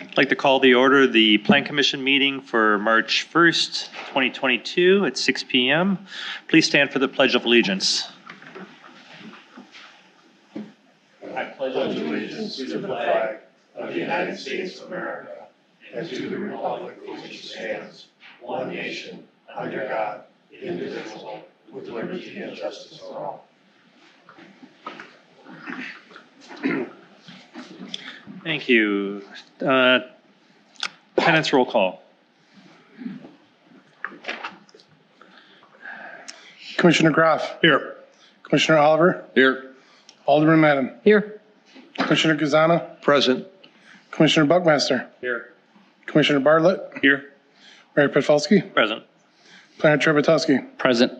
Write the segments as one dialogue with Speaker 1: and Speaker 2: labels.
Speaker 1: I'd like to call the order the Plan Commission meeting for March 1st, 2022 at 6 p.m. Please stand for the Pledge of Allegiance. I pledge allegiance to the flag of the United States of America and to the republic for which it stands, one nation, under God, indivisible, with liberty and justice for all. Thank you. Tenants roll call.
Speaker 2: Commissioner Groff.
Speaker 1: Here.
Speaker 2: Commissioner Oliver.
Speaker 3: Here.
Speaker 2: Alderman Madden.
Speaker 4: Here.
Speaker 2: Commissioner Gazana.
Speaker 3: Present.
Speaker 2: Commissioner Buckmaster.
Speaker 1: Here.
Speaker 2: Commissioner Bartlett.
Speaker 1: Here.
Speaker 2: Mayor Petfolsky.
Speaker 1: Present.
Speaker 2: Planner Trebetowski.
Speaker 4: Present.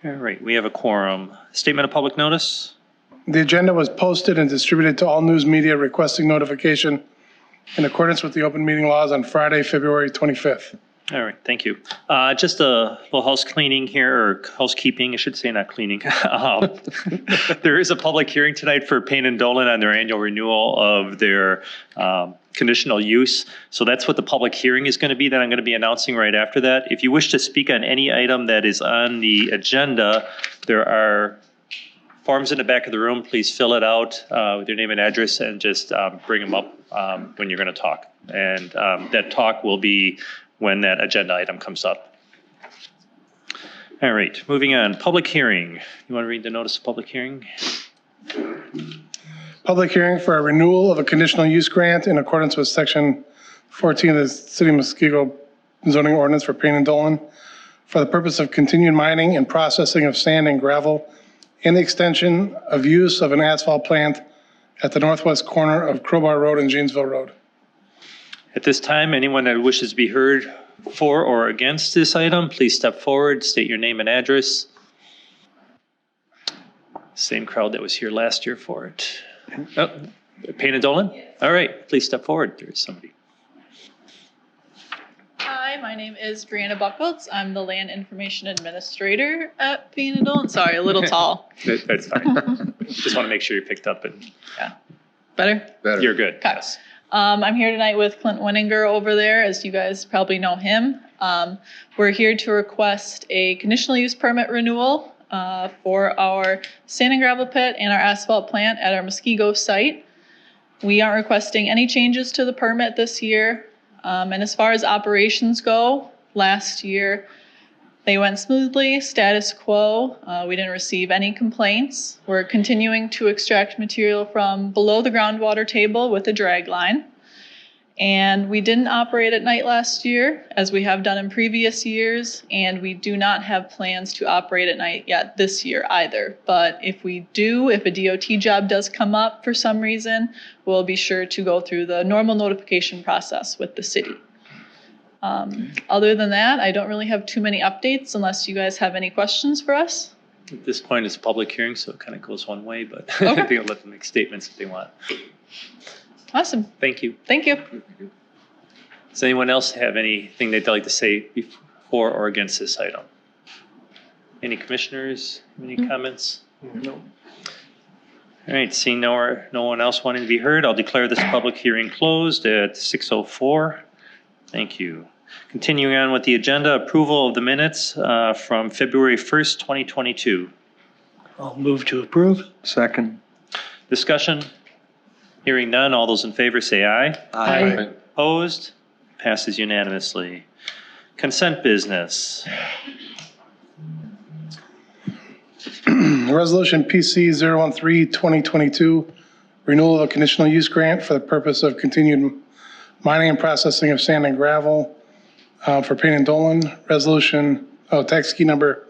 Speaker 1: All right, we have a quorum. Statement of public notice.
Speaker 2: The agenda was posted and distributed to all news media requesting notification in accordance with the open meeting laws on Friday, February 25th.
Speaker 1: All right, thank you. Just a little house cleaning here, or housekeeping, I should say, not cleaning. There is a public hearing tonight for Payne and Dolan on their annual renewal of their conditional use. So that's what the public hearing is going to be that I'm going to be announcing right after that. If you wish to speak on any item that is on the agenda, there are forms in the back of the room. Please fill it out with your name and address and just bring them up when you're going to talk. And that talk will be when that agenda item comes up. All right, moving on. Public hearing. You want to read the notice of public hearing?
Speaker 2: Public hearing for a renewal of a conditional use grant in accordance with Section 14 of the City of Muskego zoning ordinance for Payne and Dolan for the purpose of continued mining and processing of sand and gravel and the extension of use of an asphalt plant at the northwest corner of Crowbar Road and Janesville Road.
Speaker 1: At this time, anyone that wishes to be heard for or against this item, please step forward, state your name and address. Same crowd that was here last year for it. Oh, Payne and Dolan? Yes. All right, please step forward. There is somebody.
Speaker 5: Hi, my name is Brianna Buckholtz. I'm the Land Information Administrator at Payne and Dolan. Sorry, a little tall.
Speaker 1: That's fine. Just want to make sure you're picked up. And
Speaker 5: yeah. Better?
Speaker 3: Better.
Speaker 1: You're good.
Speaker 5: Okay.
Speaker 1: Yes.
Speaker 5: I'm here tonight with Clint Winninger over there, as you guys probably know him. We're here to request a conditional use permit renewal for our sand and gravel pit and our asphalt plant at our Muskego site. We aren't requesting any changes to the permit this year. And as far as operations go, last year they went smoothly, status quo. We didn't receive any complaints. We're continuing to extract material from below the groundwater table with a drag line. And we didn't operate at night last year, as we have done in previous years, and we do not have plans to operate at night yet this year either. But if we do, if a DOT job does come up for some reason, we'll be sure to go through the normal notification process with the city. Other than that, I don't really have too many updates unless you guys have any questions for us.
Speaker 1: At this point, it's a public hearing, so it kind of goes one way, but
Speaker 5: Okay.
Speaker 1: I think I'll let them make statements if they want.
Speaker 5: Awesome.
Speaker 1: Thank you.
Speaker 5: Thank you.
Speaker 1: Does anyone else have anything they'd like to say for or against this item? Any commissioners, any comments?
Speaker 3: No.
Speaker 1: All right, seeing no one else wanting to be heard, I'll declare this public hearing closed at 6:04. Thank you. Continuing on with the agenda, approval of the minutes from February 1st, 2022.
Speaker 3: I'll move to approve. Second.
Speaker 1: Discussion? Hearing none, all those in favor say aye.
Speaker 3: Aye.
Speaker 1: Opposed? Passes unanimously. Consent business.
Speaker 2: Resolution PC 013-2022, renewal of a conditional use grant for the purpose of continued mining and processing of sand and gravel for Payne and Dolan. Resolution, tax key number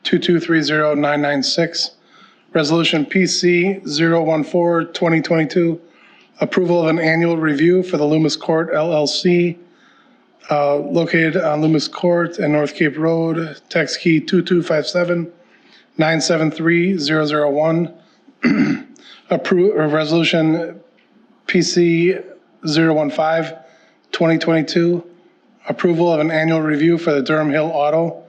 Speaker 2: 2230996. Resolution PC 014-2022, approval of an annual review for the Loomis Court LLC, located on Loomis Court and North Cape Road, tax key 2257-973-001. Approve resolution PC 015-2022, approval of an annual review for the Durham Hill Auto,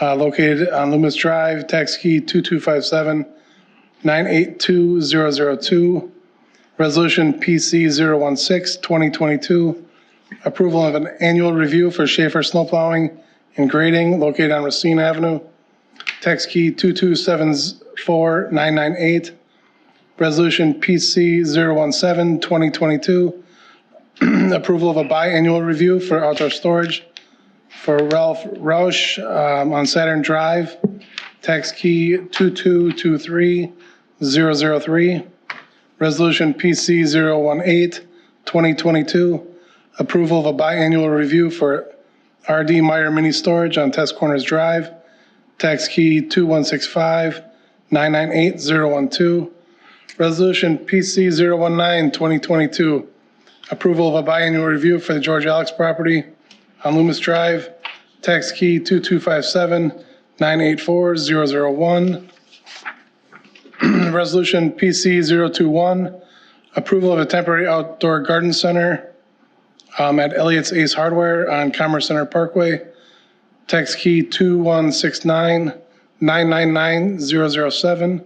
Speaker 2: located on Loomis Drive, tax key 2257-982-002. Resolution PC 016-2022, approval of an annual review for Shaffer snow plowing and grading located on Racine Avenue. Text key 2274998. Resolution PC 017-2022, approval of a biannual review for outdoor storage for Ralph Roush on Saturn Drive. Text key 2223003. Resolution PC 018-2022, approval of a biannual review for RD Meyer Mini Storage on Test Corners Drive. Tax key 2165998-012. Resolution PC 019-2022, approval of a biannual review for the George Alex property on Loomis Drive. Tax key 2257984-001. Resolution PC 021, approval of a temporary outdoor garden center at Elliott's Ace Hardware on Commerce Center Parkway. Text key 216999007.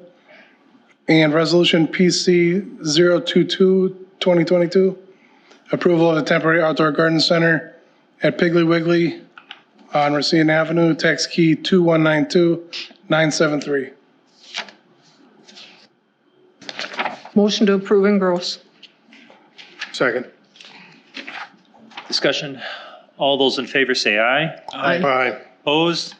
Speaker 2: And resolution PC 022-2022, approval of a temporary outdoor garden center at Piggly Wiggly on Racine Avenue. Text key 2192973.
Speaker 4: Motion to approve engross.
Speaker 2: Second.
Speaker 1: Discussion. All those in favor say aye.
Speaker 2: Aye.
Speaker 1: Opposed?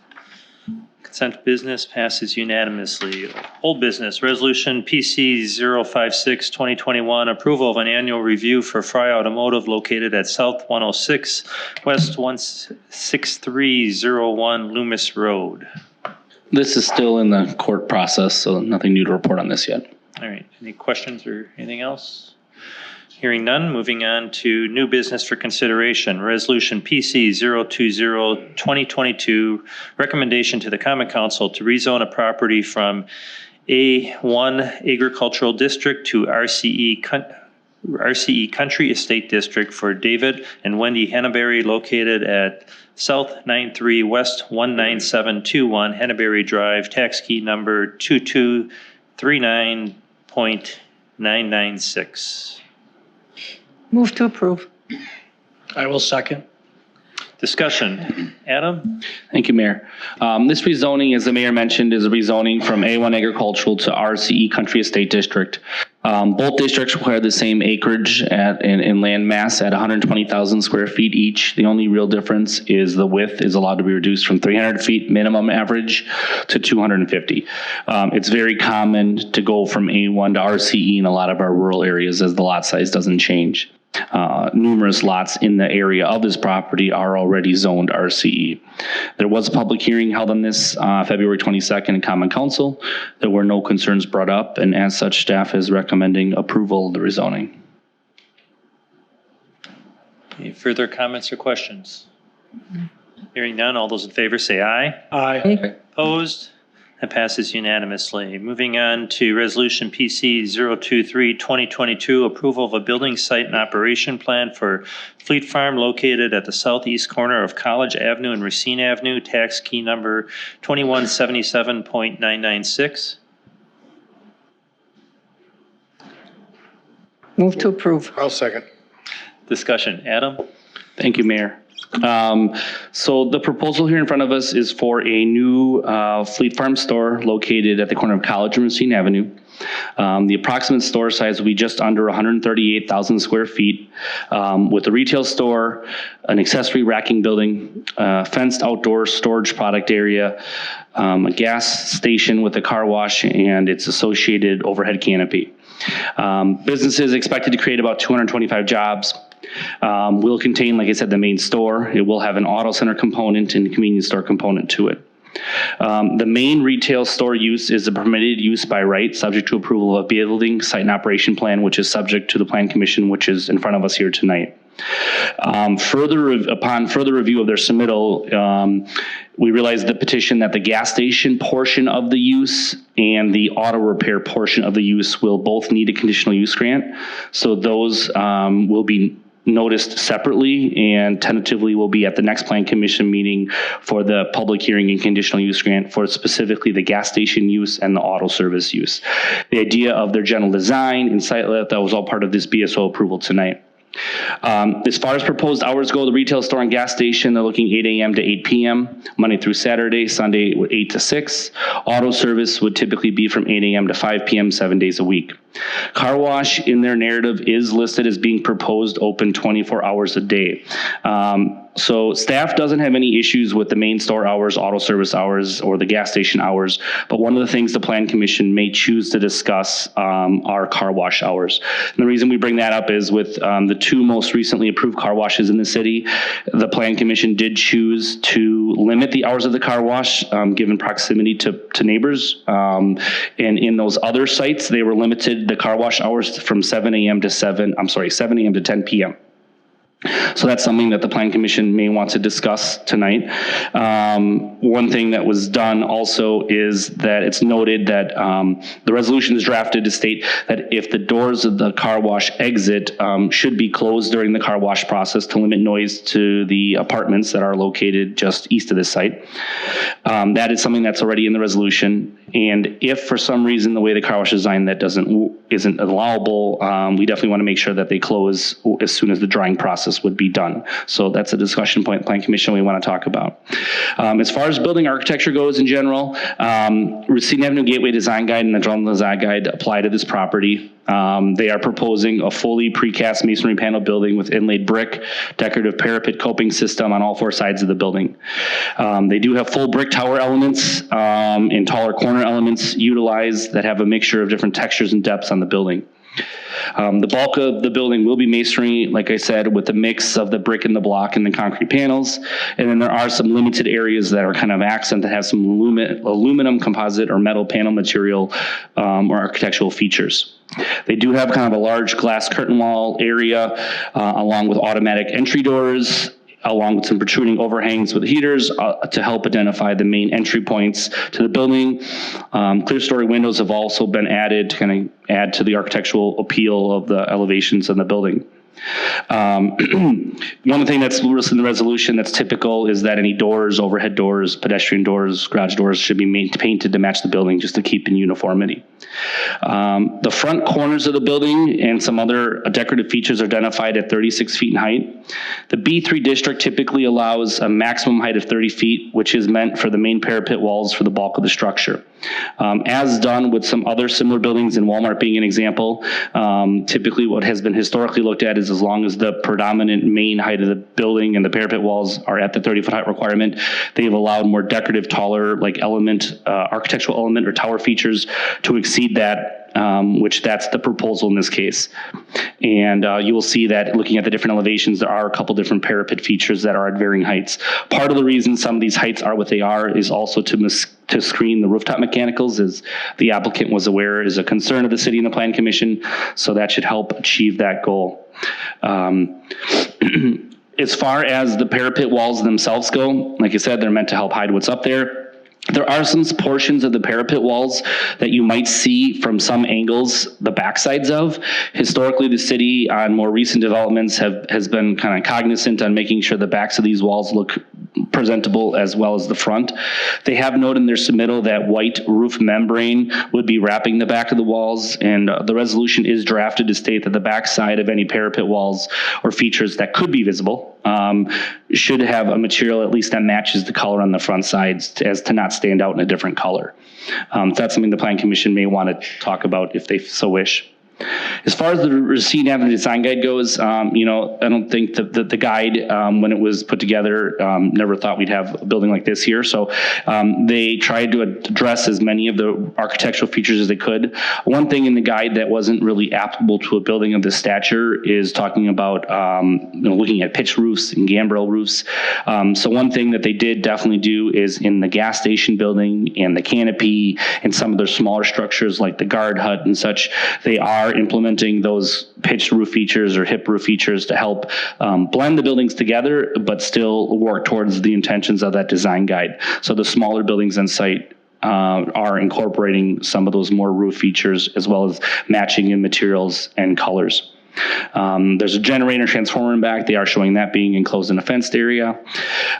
Speaker 1: Consent business passes unanimously. Old business, resolution PC 056-2021, approval of an annual review for Fry Automotive located at South 106, West 16301 Loomis Road.
Speaker 6: This is still in the court process, so nothing new to report on this yet.
Speaker 1: All right, any questions or anything else? Hearing none, moving on to new business for consideration. Resolution PC 020-2022, recommendation to the Common Council to rezone a property from A1 Agricultural District to RCE Country Estate District for David and Wendy Henneberry located at South 93 West 19721 Henneberry Drive, tax key number 2239.996.
Speaker 4: Move to approve.
Speaker 3: I will second.
Speaker 1: Discussion. Adam?
Speaker 6: Thank you, Mayor. This rezoning, as the mayor mentioned, is a rezoning from A1 Agricultural to RCE Country Estate District. Both districts require the same acreage in land mass at 120,000 square feet each. The only real difference is the width is allowed to be reduced from 300 feet minimum average to 250. It's very common to go from A1 to RCE in a lot of our rural areas as the lot size doesn't change. Numerous lots in the area of this property are already zoned RCE. There was a public hearing held on this February 22nd in Common Council. There were no concerns brought up, and as such, staff is recommending approval of the rezoning.
Speaker 1: Any further comments or questions? Hearing none, all those in favor say aye.
Speaker 3: Aye.
Speaker 1: Opposed? That passes unanimously. Moving on to resolution PC 023-2022, approval of a building site and operation plan for Fleet Farm located at the southeast corner of College Avenue and Racine Avenue, tax key number 2177.996.
Speaker 4: Move to approve.
Speaker 2: I'll second.
Speaker 1: Discussion. Adam?
Speaker 6: Thank you, Mayor. So the proposal here in front of us is for a new Fleet Farm store located at the corner of College and Racine Avenue. The approximate store size will be just under 138,000 square feet with a retail store, an accessory racking building, fenced outdoor storage product area, a gas station with a car wash and its associated overhead canopy. Business is expected to create about 225 jobs. Will contain, like I said, the main store. It will have an auto center component and a convenience store component to it. The main retail store use is a permitted use by right, subject to approval of a building site and operation plan, which is subject to the Plan Commission, which is in front of us here tonight. Upon further review of their submittal, we realized the petition that the gas station portion of the use and the auto repair portion of the use will both need a conditional use grant. So those will be noticed separately and tentatively will be at the next Plan Commission meeting for the public hearing and conditional use grant for specifically the gas station use and the auto service use. The idea of their general design and site layout, that was all part of this BSO approval tonight. As far as proposed hours go, the retail store and gas station, they're looking 8 a.m. to 8 p.m., Monday through Saturday, Sunday 8 to 6. Auto service would typically be from 8 a.m. to 5 p.m., 7 days a week. Car wash in their narrative is listed as being proposed open 24 hours a day. So staff doesn't have any issues with the main store hours, auto service hours, or the gas station hours, but one of the things the Plan Commission may choose to discuss are car wash hours. And the reason we bring that up is with the two most recently approved car washes in the city, the Plan Commission did choose to limit the hours of the car wash given proximity to neighbors. And in those other sites, they were limited the car wash hours from 7 a.m. to 7 a.m. to 10 p.m. So that's something that the Plan Commission may want to discuss tonight. One thing that was done also is that it's noted that the resolution is drafted to state that if the doors of the car wash exit should be closed during the car wash process to limit noise to the apartments that are located just east of this site. That is something that's already in the resolution. And if for some reason the way the car wash is designed that isn't allowable, we definitely want to make sure that they close as soon as the drying process would be done. So that's a discussion point, Plan Commission, we want to talk about. As far as building architecture goes in general, Racine Avenue Gateway Design Guide and the General Design Guide apply to this property. They are proposing a fully precast masonry panel building with inlaid brick, decorative parapet coping system on all four sides of the building. They do have full brick tower elements and taller corner elements utilized that have a mixture of different textures and depths on the building. The bulk of the building will be masonry, like I said, with a mix of the brick and the block and the concrete panels. And then there are some limited areas that are kind of accent that have some aluminum composite or metal panel material or architectural features. They do have kind of a large glass curtain wall area along with automatic entry doors, along with some protruding overhangs with heaters to help identify the main entry points to the building. Clear story windows have also been added to kind of add to the architectural appeal of the elevations in the building. One thing that's listed in the resolution that's typical is that any doors, overhead doors, pedestrian doors, garage doors should be painted to match the building just to keep in uniformity. The front corners of the building and some other decorative features are identified at 36 feet in height. The B3 district typically allows a maximum height of 30 feet, which is meant for the main parapet walls for the bulk of the structure. As done with some other similar buildings, and Walmart being an example, typically what has been historically looked at is as long as the predominant main height of the building and the parapet walls are at the 30-foot height requirement, they've allowed more decorative, taller, like architectural element or tower features to exceed that, which that's the proposal in this case. And you will see that looking at the different elevations, there are a couple different parapet features that are at varying heights. Part of the reason some of these heights are what they are is also to screen the rooftop mechanicals, as the applicant was aware is a concern of the city and the Plan Commission. So that should help achieve that goal. As far as the parapet walls themselves go, like I said, they're meant to help hide what's up there. There are some portions of the parapet walls that you might see from some angles the backsides of. Historically, the city on more recent developments has been kind of cognizant on making sure the backs of these walls look presentable as well as the front. They have noted in their submittal that white roof membrane would be wrapping the back of the walls, and the resolution is drafted to state that the backside of any parapet walls or features that could be visible should have a material at least that matches the color on the front sides as to not stand out in a different color. That's something the Plan Commission may want to talk about if they so wish. As far as the Racine Avenue Design Guide goes, I don't think that the guide, when it was put together, never thought we'd have a building like this here. So they tried to address as many of the architectural features as they could. One thing in the guide that wasn't really applicable to a building of this stature is talking about looking at pitched roofs and gambrel roofs. So one thing that they did definitely do is in the gas station building and the canopy and some of their smaller structures like the guard hut and such, they are implementing those pitched roof features or hip roof features to help blend the buildings together, but still work towards the intentions of that design guide. So the smaller buildings on site are incorporating some of those more roof features as well as matching in materials and colors. There's a generator transformer in back. They are showing that being enclosed in a fenced area.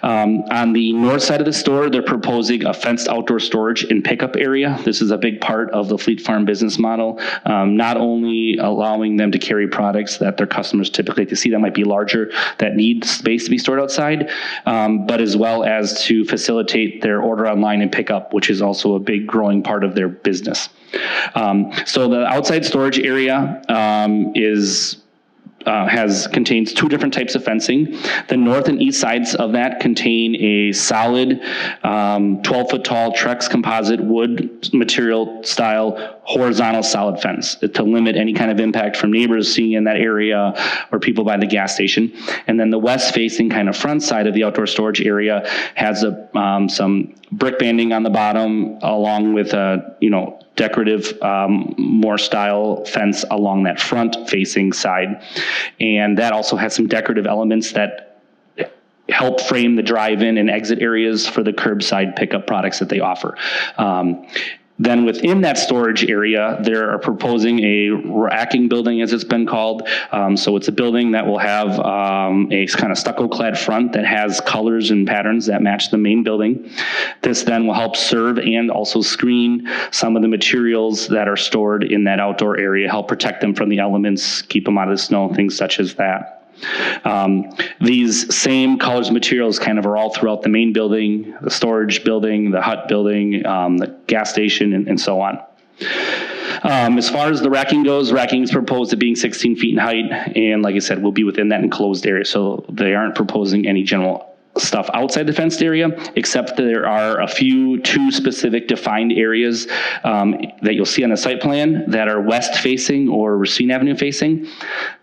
Speaker 6: On the north side of the store, they're proposing a fenced outdoor storage and pickup area. This is a big part of the Fleet Farm business model, not only allowing them to carry products that their customers typically like to see that might be larger, that need space to be stored outside, but as well as to facilitate their order online and pickup, which is also a big growing part of their business. So the outside storage area contains two different types of fencing. The north and east sides of that contain a solid 12-foot tall Trex composite wood material style horizontal solid fence to limit any kind of impact from neighbors seeing in that area or people by the gas station. And then the west facing kind of front side of the outdoor storage area has some brick banding on the bottom along with a, decorative more style fence along that front facing side. And that also has some decorative elements that help frame the drive-in and exit areas for the curbside pickup products that they offer. Then within that storage area, they are proposing a racking building, as it's been called. So it's a building that will have a kind of stucco-clad front that has colors and patterns that match the main building. This then will help serve and also screen some of the materials that are stored in that outdoor area, help protect them from the elements, keep them out of the snow, things such as that. These same colors and materials kind of are all throughout the main building, the storage building, the hut building, the gas station, and so on. As far as the racking goes, racking is proposed at being 16 feet in height, and like I said, will be within that enclosed area, so they aren't proposing any general stuff outside the fenced area, except that there are two specific defined areas that you'll see on the site plan that are west facing or Racine Avenue facing,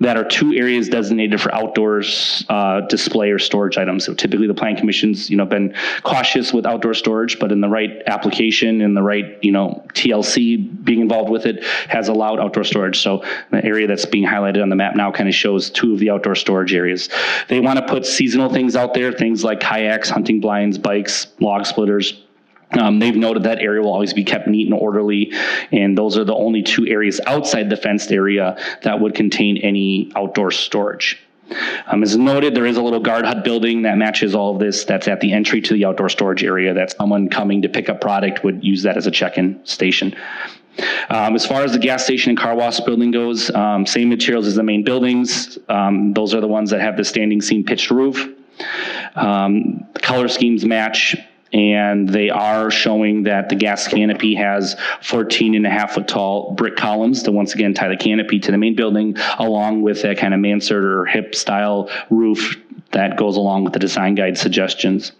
Speaker 6: that are two areas designated for outdoors display or storage items. So typically the Plan Commission's been cautious with outdoor storage, but in the right application and the right TLC being involved with it has allowed outdoor storage. So the area that's being highlighted on the map now kind of shows two of the outdoor storage areas. They want to put seasonal things out there, things like kayaks, hunting blinds, bikes, log splitters. They've noted that area will always be kept neat and orderly, and those are the only two areas outside the fenced area that would contain any outdoor storage. As noted, there is a little guard hut building that matches all of this. That's at the entry to the outdoor storage area. That someone coming to pick up product would use that as a check-in station. As far as the gas station and car wash building goes, same materials as the main buildings. Those are the ones that have the standing seam pitched roof. The color schemes match, and they are showing that the gas canopy has 14.5-foot tall brick columns to once again tie the canopy to the main building, along with that kind of mansard or hip style roof that goes along with the design guide suggestions.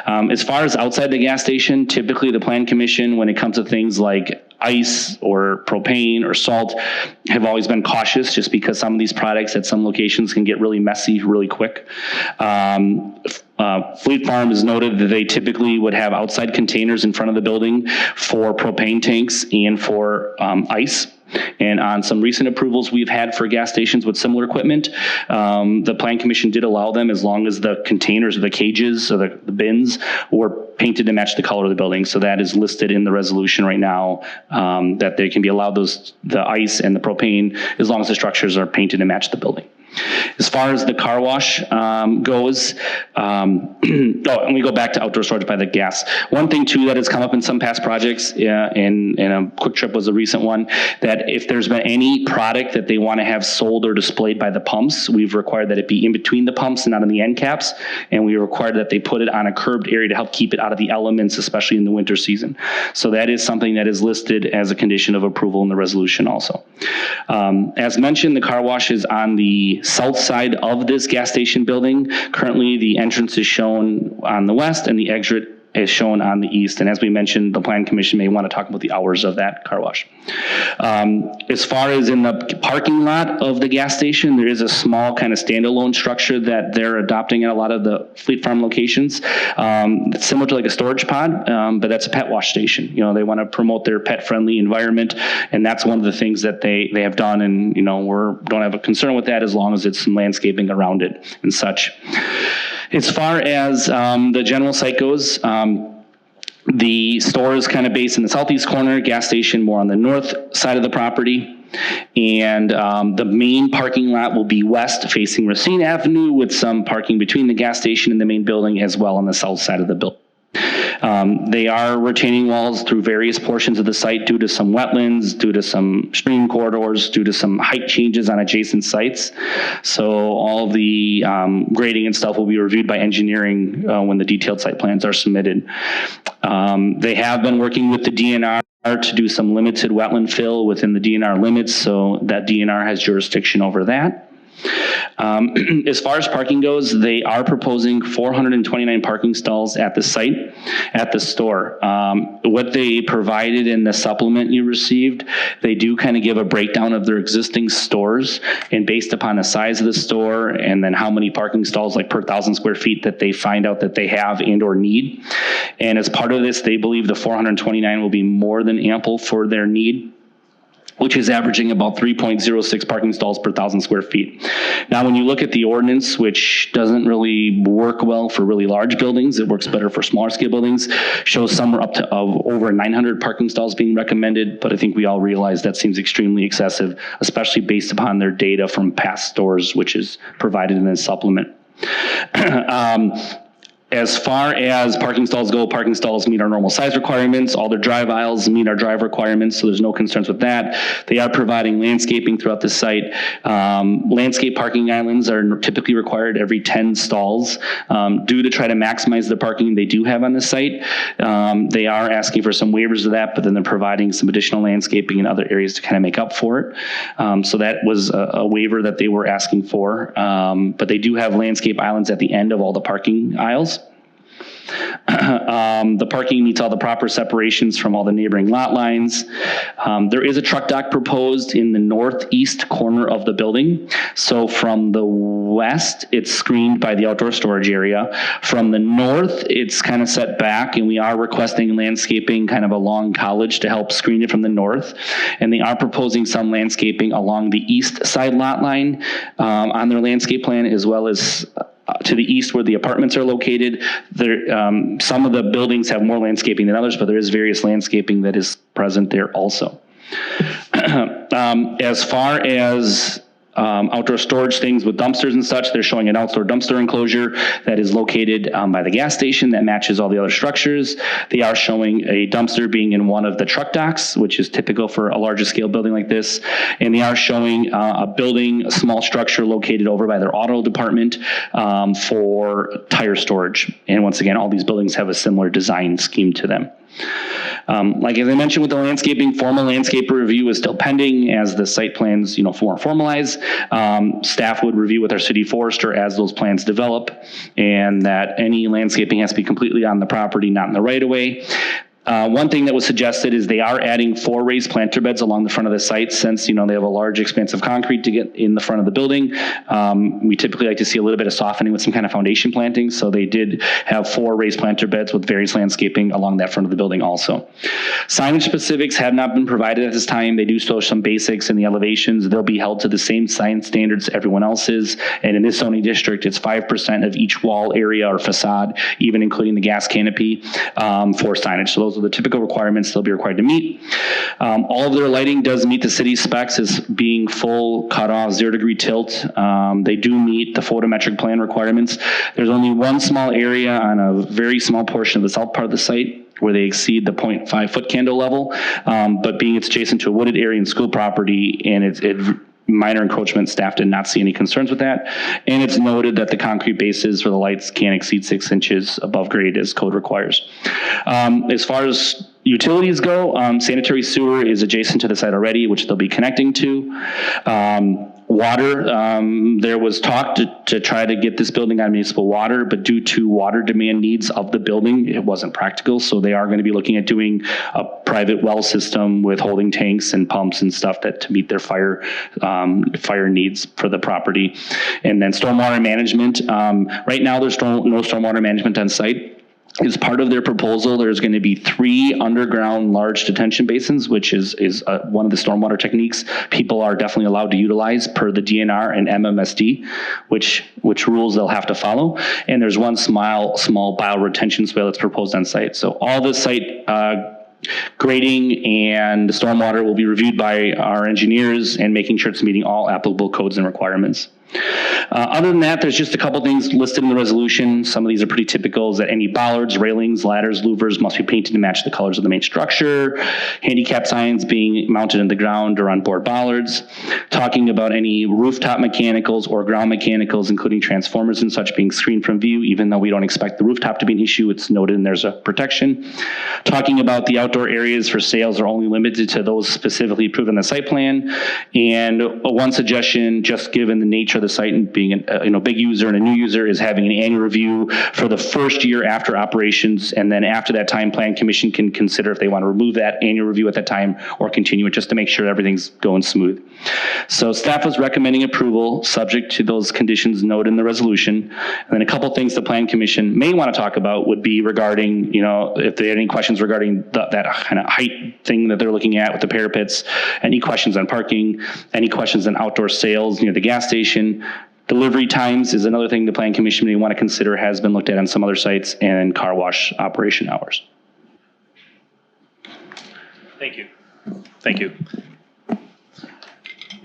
Speaker 6: As far as outside the gas station, typically the Plan Commission, when it comes to things like ice or propane or salt, have always been cautious just because some of these products at some locations can get really messy really quick. Fleet Farm has noted that they typically would have outside containers in front of the building for propane tanks and for ice. And on some recent approvals we've had for gas stations with similar equipment, the Plan Commission did allow them as long as the containers or the cages or the bins were painted to match the color of the building. So that is listed in the resolution right now, that they can be allowed the ice and the propane as long as the structures are painted to match the building. As far as the car wash goes, and we go back to outdoor storage by the gas. One thing too that has come up in some past projects, and a Quick Trip was a recent one, that if there's been any product that they want to have sold or displayed by the pumps, we've required that it be in between the pumps and not on the end caps, and we required that they put it on a curbed area to help keep it out of the elements, especially in the winter season. So that is something that is listed as a condition of approval in the resolution also. As mentioned, the car wash is on the south side of this gas station building. Currently, the entrance is shown on the west and the exit is shown on the east. And as we mentioned, the Plan Commission may want to talk about the hours of that car wash. As far as in the parking lot of the gas station, there is a small kind of standalone structure that they're adopting at a lot of the Fleet Farm locations. It's similar to like a storage pod, but that's a pet wash station. They want to promote their pet-friendly environment, and that's one of the things that they have done. And we don't have a concern with that as long as it's some landscaping around it and such. As far as the general site goes, the store is kind of based in the southeast corner, gas station more on the north side of the property. And the main parking lot will be west facing Racine Avenue with some parking between the gas station and the main building as well on the south side of the building. They are retaining walls through various portions of the site due to some wetlands, due to some stream corridors, due to some height changes on adjacent sites. So all the grading and stuff will be reviewed by engineering when the detailed site plans are submitted. They have been working with the DNR to do some limited wetland fill within the DNR limits, so that DNR has jurisdiction over that. As far as parking goes, they are proposing 429 parking stalls at the site, at the store. What they provided in the supplement you received, they do kind of give a breakdown of their existing stores, and based upon the size of the store and then how many parking stalls, like per 1,000 square feet, that they find out that they have and or need. And as part of this, they believe the 429 will be more than ample for their need, which is averaging about 3.06 parking stalls per 1,000 square feet. Now, when you look at the ordinance, which doesn't really work well for really large buildings, it works better for smaller scale buildings, shows somewhere up to over 900 parking stalls being recommended, but I think we all realize that seems extremely excessive, especially based upon their data from past stores, which is provided in this supplement. As far as parking stalls go, parking stalls meet our normal size requirements. All their drive aisles meet our drive requirements, so there's no concerns with that. They are providing landscaping throughout the site. Landscape parking islands are typically required every 10 stalls. Due to try to maximize the parking they do have on the site, they are asking for some waivers of that, but then they're providing some additional landscaping in other areas to kind of make up for it. So that was a waiver that they were asking for, but they do have landscape islands at the end of all the parking aisles. The parking meets all the proper separations from all the neighboring lot lines. There is a truck dock proposed in the northeast corner of the building. So from the west, it's screened by the outdoor storage area. From the north, it's kind of set back, and we are requesting landscaping kind of along College to help screen it from the north. And they are proposing some landscaping along the east side lot line on their landscape plan, as well as to the east where the apartments are located. There, some of the buildings have more landscaping than others, but there is various landscaping that is present there also. As far as outdoor storage things with dumpsters and such, they're showing an outdoor dumpster enclosure that is located by the gas station that matches all the other structures. They are showing a dumpster being in one of the truck docks, which is typical for a larger scale building like this. And they are showing a small structure located over by their auto department for tire storage. And once again, all these buildings have a similar design scheme to them. Like as I mentioned with the landscaping, formal landscape review is still pending as the site plans, formalize. Staff would review with our city forester as those plans develop, and that any landscaping has to be completely on the property, not in the right of way. One thing that was suggested is they are adding 4 raised planter beds along the front of the site, since they have a large expanse of concrete to get in the front of the building. We typically like to see a little bit of softening with some kind of foundation planting, so they did have 4 raised planter beds with various landscaping along that front of the building also. Signage specifics have not been provided at this time. They do show some basics in the elevations. They'll be held to the same sign standards everyone else is, and in this zoning district, it's 5% of each wall area or facade, even including the gas canopy, for signage. So those are the typical requirements they'll be required to meet. All of their lighting does meet the city specs as being full cutoff, 0-degree tilt. They do meet the photometric plan requirements. There's only one small area on a very small portion of the south part of the site where they exceed the 0.5 foot candle level, but being it's adjacent to a wooded area and school property, and it's minor encroachment, staff did not see any concerns with that. And it's noted that the concrete bases for the lights can't exceed 6 inches above grade as code requires. As far as utilities go, sanitary sewer is adjacent to the site already, which they'll be connecting to. Water, there was talk to try to get this building on municipal water, but due to water demand needs of the building, it wasn't practical. So they are going to be looking at doing a private well system with holding tanks and pumps and stuff to meet their fire needs for the property. And then stormwater management. Right now, there's no stormwater management on site. As part of their proposal, there's going to be 3 underground large detention basins, which is one of the stormwater techniques people are definitely allowed to utilize per the DNR and MMSD, which rules they'll have to follow. And there's one small bioretention swale that's proposed on site. So all the site Grading and stormwater will be reviewed by our engineers and making sure it's meeting all applicable codes and requirements. Other than that, there's just a couple things listed in the resolution. Some of these are pretty typical, is that any bollards, railings, ladders, louvers must be painted to match the colors of the main structure. Handicap signs being mounted in the ground or on board bollards. Talking about any rooftop mechanicals or ground mechanicals, including transformers and such, being screened from view, even though we don't expect the rooftop to be an issue, it's noted and there's a protection. Talking about the outdoor areas for sales are only limited to those specifically approved on the site plan. And one suggestion, just given the nature of the site and being a big user and a new user, is having an annual review for the first year after operations, and then after that time, Plan Commission can consider if they want to remove that annual review at that time or continue it, just to make sure everything's going smooth. So staff was recommending approval subject to those conditions noted in the resolution. And then a couple things the Plan Commission may want to talk about would be regarding, if they had any questions regarding that kind of height thing that they're looking at with the parapets, any questions on parking, any questions on outdoor sales near the gas station. Delivery times is another thing the Plan Commission may want to consider, has been looked at on some other sites, and car wash operation hours.
Speaker 1: Thank you. Thank you.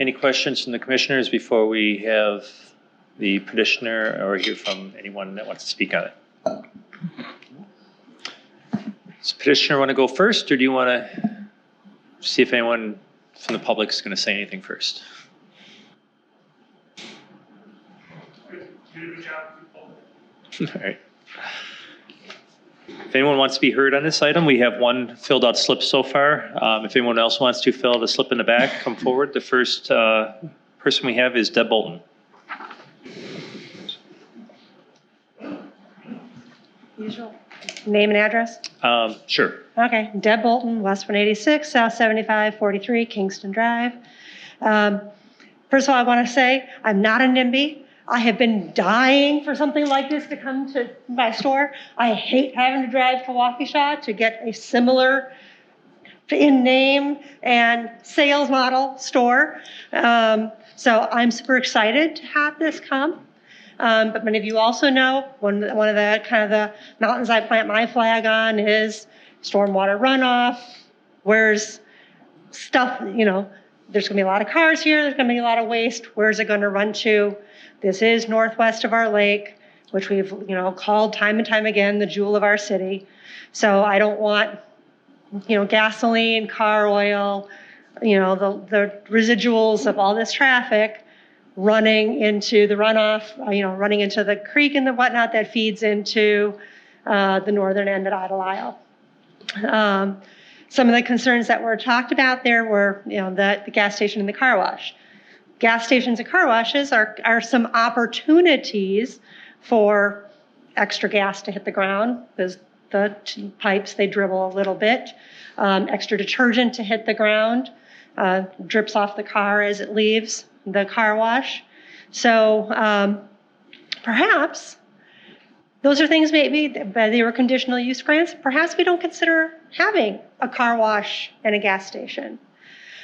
Speaker 1: Any questions from the commissioners before we have the petitioner or hear from anyone that wants to speak on it? Does the petitioner want to go first, or do you want to see if anyone from the public is going to say anything first? All right. If anyone wants to be heard on this item, we have one filled out slip so far. If anyone else wants to fill out a slip in the back, come forward. The first person we have is Deb Bolton.
Speaker 7: Usual name and address?
Speaker 1: Sure.
Speaker 7: Okay, Deb Bolton, West 186, South 7543, Kingston Drive. First of all, I want to say I'm not a NIMBY. I have been dying for something like this to come to my store. I hate having to drive to Waukesha to get a similar in name and sales model store. So I'm super excited to have this come. But many of you also know one of the kind of the mountains I plant my flag on is stormwater runoff. Where's stuff, there's going to be a lot of cars here. There's going to be a lot of waste. Where's it going to run to? This is northwest of our lake, which we've, called time and time again the jewel of our city. So I don't want, gasoline, car oil, the residuals of all this traffic running into the runoff, running into the creek and the whatnot that feeds into the northern end at Idle Isle. Some of the concerns that were talked about there were, the gas station and the car wash. Gas stations and car washes are some opportunities for extra gas to hit the ground, because the pipes, they dribble a little bit, extra detergent to hit the ground, drips off the car as it leaves the car wash. So perhaps those are things maybe they were conditional use grants. Perhaps we don't consider having a car wash and a gas station.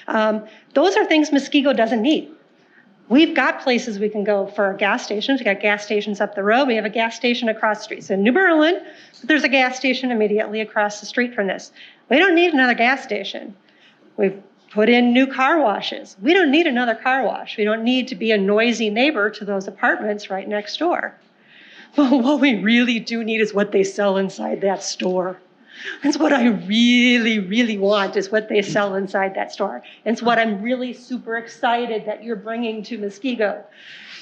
Speaker 7: Those are things Muskego doesn't need. We've got places we can go for gas stations. We've got gas stations up the road. We have a gas station across the street. So in New Berlin, there's a gas station immediately across the street from this. We don't need another gas station. We've put in new car washes. We don't need another car wash. We don't need to be a noisy neighbor to those apartments right next door. But what we really do need is what they sell inside that store. That's what I really, really want, is what they sell inside that store. And it's what I'm really super excited that you're bringing to Muskego.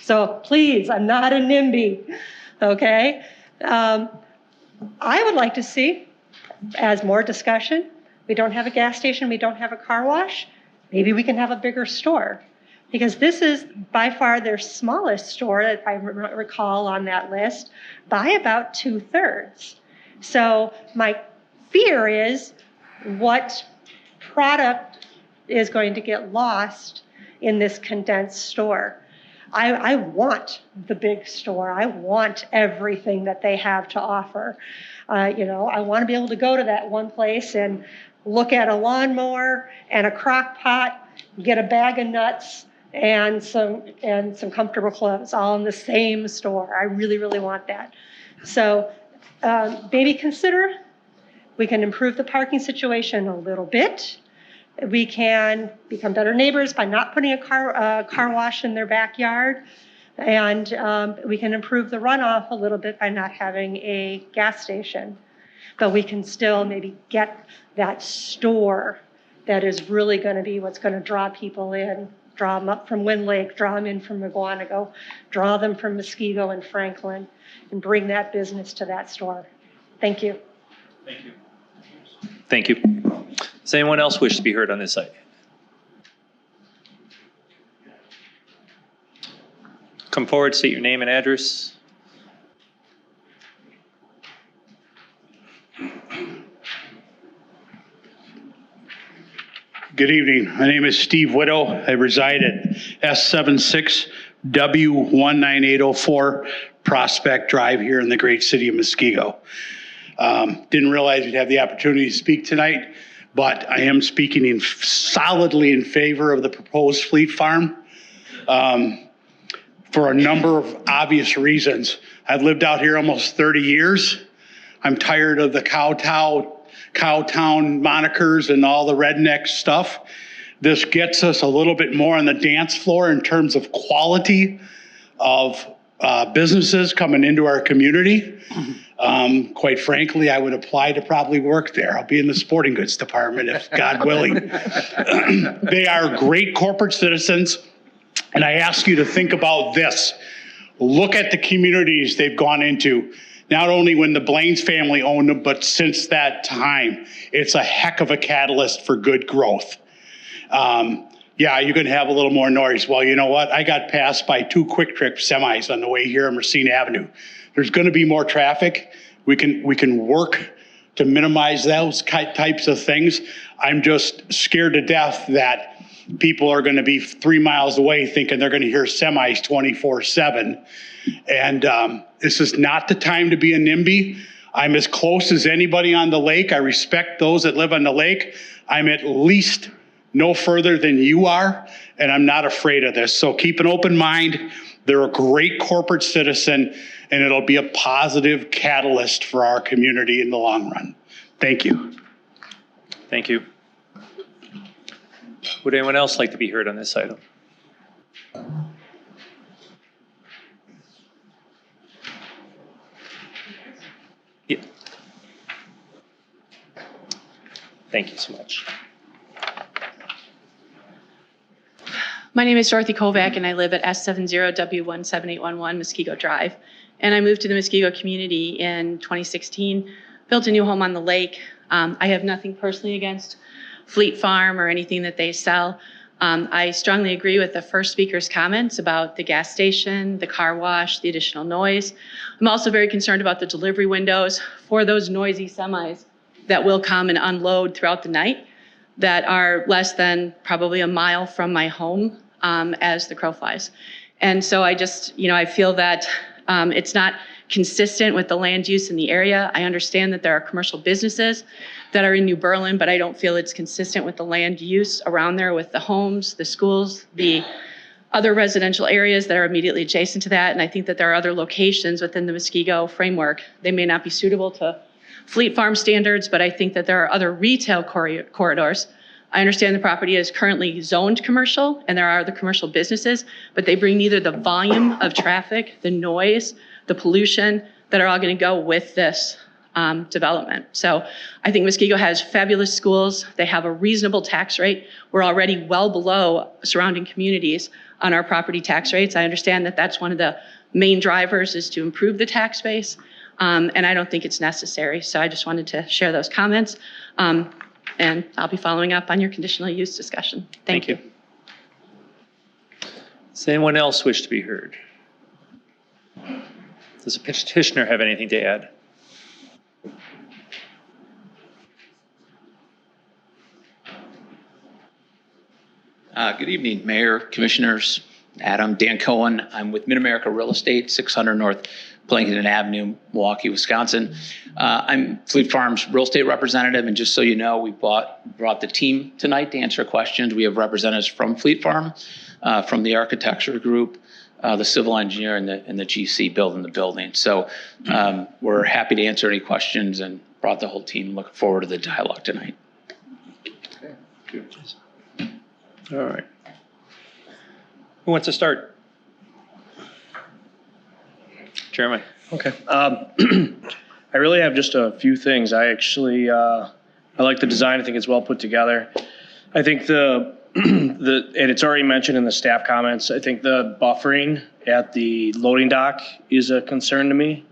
Speaker 7: So please, I'm not a NIMBY, okay? I would like to see, as more discussion, we don't have a gas station, we don't have a car wash, maybe we can have a bigger store. Because this is by far their smallest store, if I recall on that list, by about 2/3. So my fear is what product is going to get lost in this condensed store. I want the big store. I want everything that they have to offer. I want to be able to go to that one place and look at a lawnmower and a crock pot, get a bag of nuts and some comfortable clothes all in the same store. I really, really want that. So maybe consider We can improve the parking situation a little bit. We can become better neighbors by not putting a car wash in their backyard. And we can improve the runoff a little bit by not having a gas station. But we can still maybe get that store that is really going to be what's going to draw people in, draw them up from Wind Lake, draw them in from McGuanago, draw them from Muskego and Franklin, and bring that business to that store. Thank you.
Speaker 1: Thank you. Thank you. Does anyone else wish to be heard on this item? Come forward, state your name and address.
Speaker 8: Good evening. My name is Steve Widow. I reside at S76W19804 Prospect Drive here in the great city of Muskego. Didn't realize we'd have the opportunity to speak tonight, but I am speaking solidly in favor of the proposed Fleet Farm for a number of obvious reasons. I've lived out here almost 30 years. I'm tired of the Cowtown monikers and all the redneck stuff. This gets us a little bit more on the dance floor in terms of quality of businesses coming into our community. Quite frankly, I would apply to probably work there. I'll be in the sporting goods department if God willing. They are great corporate citizens. And I ask you to think about this. Look at the communities they've gone into. Not only when the Blaine's family owned them, but since that time, it's a heck of a catalyst for good growth. Yeah, you're going to have a little more noise. Well, you know what? I got passed by 2 quick trip semis on the way here on Racine Avenue. There's going to be more traffic. We can work to minimize those types of things. I'm just scared to death that people are going to be 3 miles away thinking they're going to hear semis 24/7. And this is not the time to be a NIMBY. I'm as close as anybody on the lake. I respect those that live on the lake. I'm at least no further than you are, and I'm not afraid of this. So keep an open mind. They're a great corporate citizen, and it'll be a positive catalyst for our community in the long run. Thank you.
Speaker 1: Thank you. Would anyone else like to be heard on this item? Yeah. Thank you so much.
Speaker 9: My name is Dorothy Kovac, and I live at S70W17811 Muskego Drive. And I moved to the Muskego community in 2016, built a new home on the lake. I have nothing personally against Fleet Farm or anything that they sell. I strongly agree with the first speaker's comments about the gas station, the car wash, the additional noise. I'm also very concerned about the delivery windows for those noisy semis that will come and unload throughout the night that are less than probably a mile from my home as the crow flies. And so I just, I feel that it's not consistent with the land use in the area. I understand that there are commercial businesses that are in New Berlin, but I don't feel it's consistent with the land use around there with the homes, the schools, the other residential areas that are immediately adjacent to that. And I think that there are other locations within the Muskego framework. They may not be suitable to Fleet Farm standards, but I think that there are other retail corridors. I understand the property is currently zoned commercial and there are other commercial businesses, but they bring neither the volume of traffic, the noise, the pollution that are all going to go with this development. So I think Muskego has fabulous schools. They have a reasonable tax rate. We're already well below surrounding communities on our property tax rates. I understand that that's one of the main drivers is to improve the tax base. And I don't think it's necessary. So I just wanted to share those comments. And I'll be following up on your conditional use discussion. Thank you.
Speaker 1: Does anyone else wish to be heard? Does the petitioner have anything to add?
Speaker 10: Good evening, Mayor, Commissioners, Dan Cohen. I'm with Mid-America Real Estate, 600 North Plankton Avenue, Milwaukee, Wisconsin. I'm Fleet Farm's real estate representative, and just so you know, we brought the team tonight to answer questions. We have representatives from Fleet Farm, from the architecture group, the civil engineer, and the GC building the building. So we're happy to answer any questions and brought the whole team. Looking forward to the dialogue tonight.
Speaker 1: All right. Who wants to start? Jeremy.
Speaker 11: Okay. I really have just a few things. I actually, I like the design. I think it's well put together. I think and it's already mentioned in the staff comments, I think the buffering at the loading dock is a concern to me.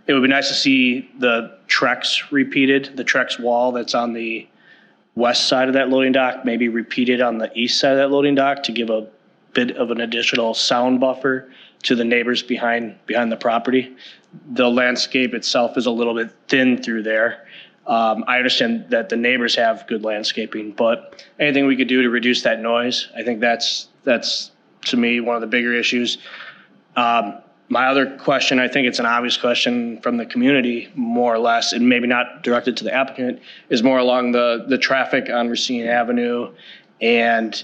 Speaker 11: It would be nice to see the Trex repeated, the Trex wall that's on the west side of that loading dock, maybe repeated on the east side of that loading dock to give a bit of an additional sound buffer to the neighbors behind the property. The landscape itself is a little bit thin through there. I understand that the neighbors have good landscaping, but anything we could do to reduce that noise, I think that's to me one of the bigger issues. My other question, I think it's an obvious question from the community, more or less, and maybe not directed to the applicant, is more along the traffic on Racine Avenue. And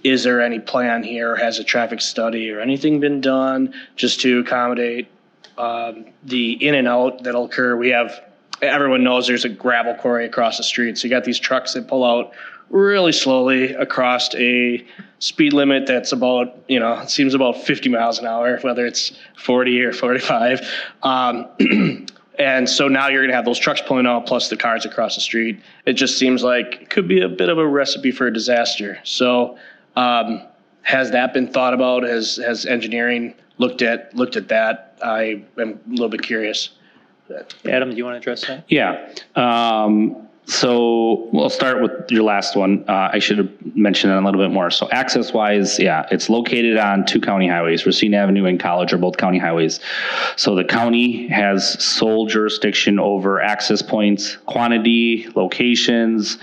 Speaker 11: is there any plan here? Has a traffic study or anything been done just to accommodate the in and out that'll occur? Everyone knows there's a gravel quarry across the street. So you got these trucks that pull out really slowly across a speed limit that's about, it seems about 50 miles an hour, whether it's 40 or 45. And so now you're going to have those trucks pulling out plus the cars across the street. It just seems like it could be a bit of a recipe for a disaster. So has that been thought about? Has engineering looked at that? I am a little bit curious.
Speaker 1: Adam, do you want to address that?
Speaker 6: Yeah. So we'll start with your last one. I should have mentioned it a little bit more. So access-wise, yeah, it's located on 2 county highways. Racine Avenue and College are both county highways. So the county has sole jurisdiction over access points, quantity, locations,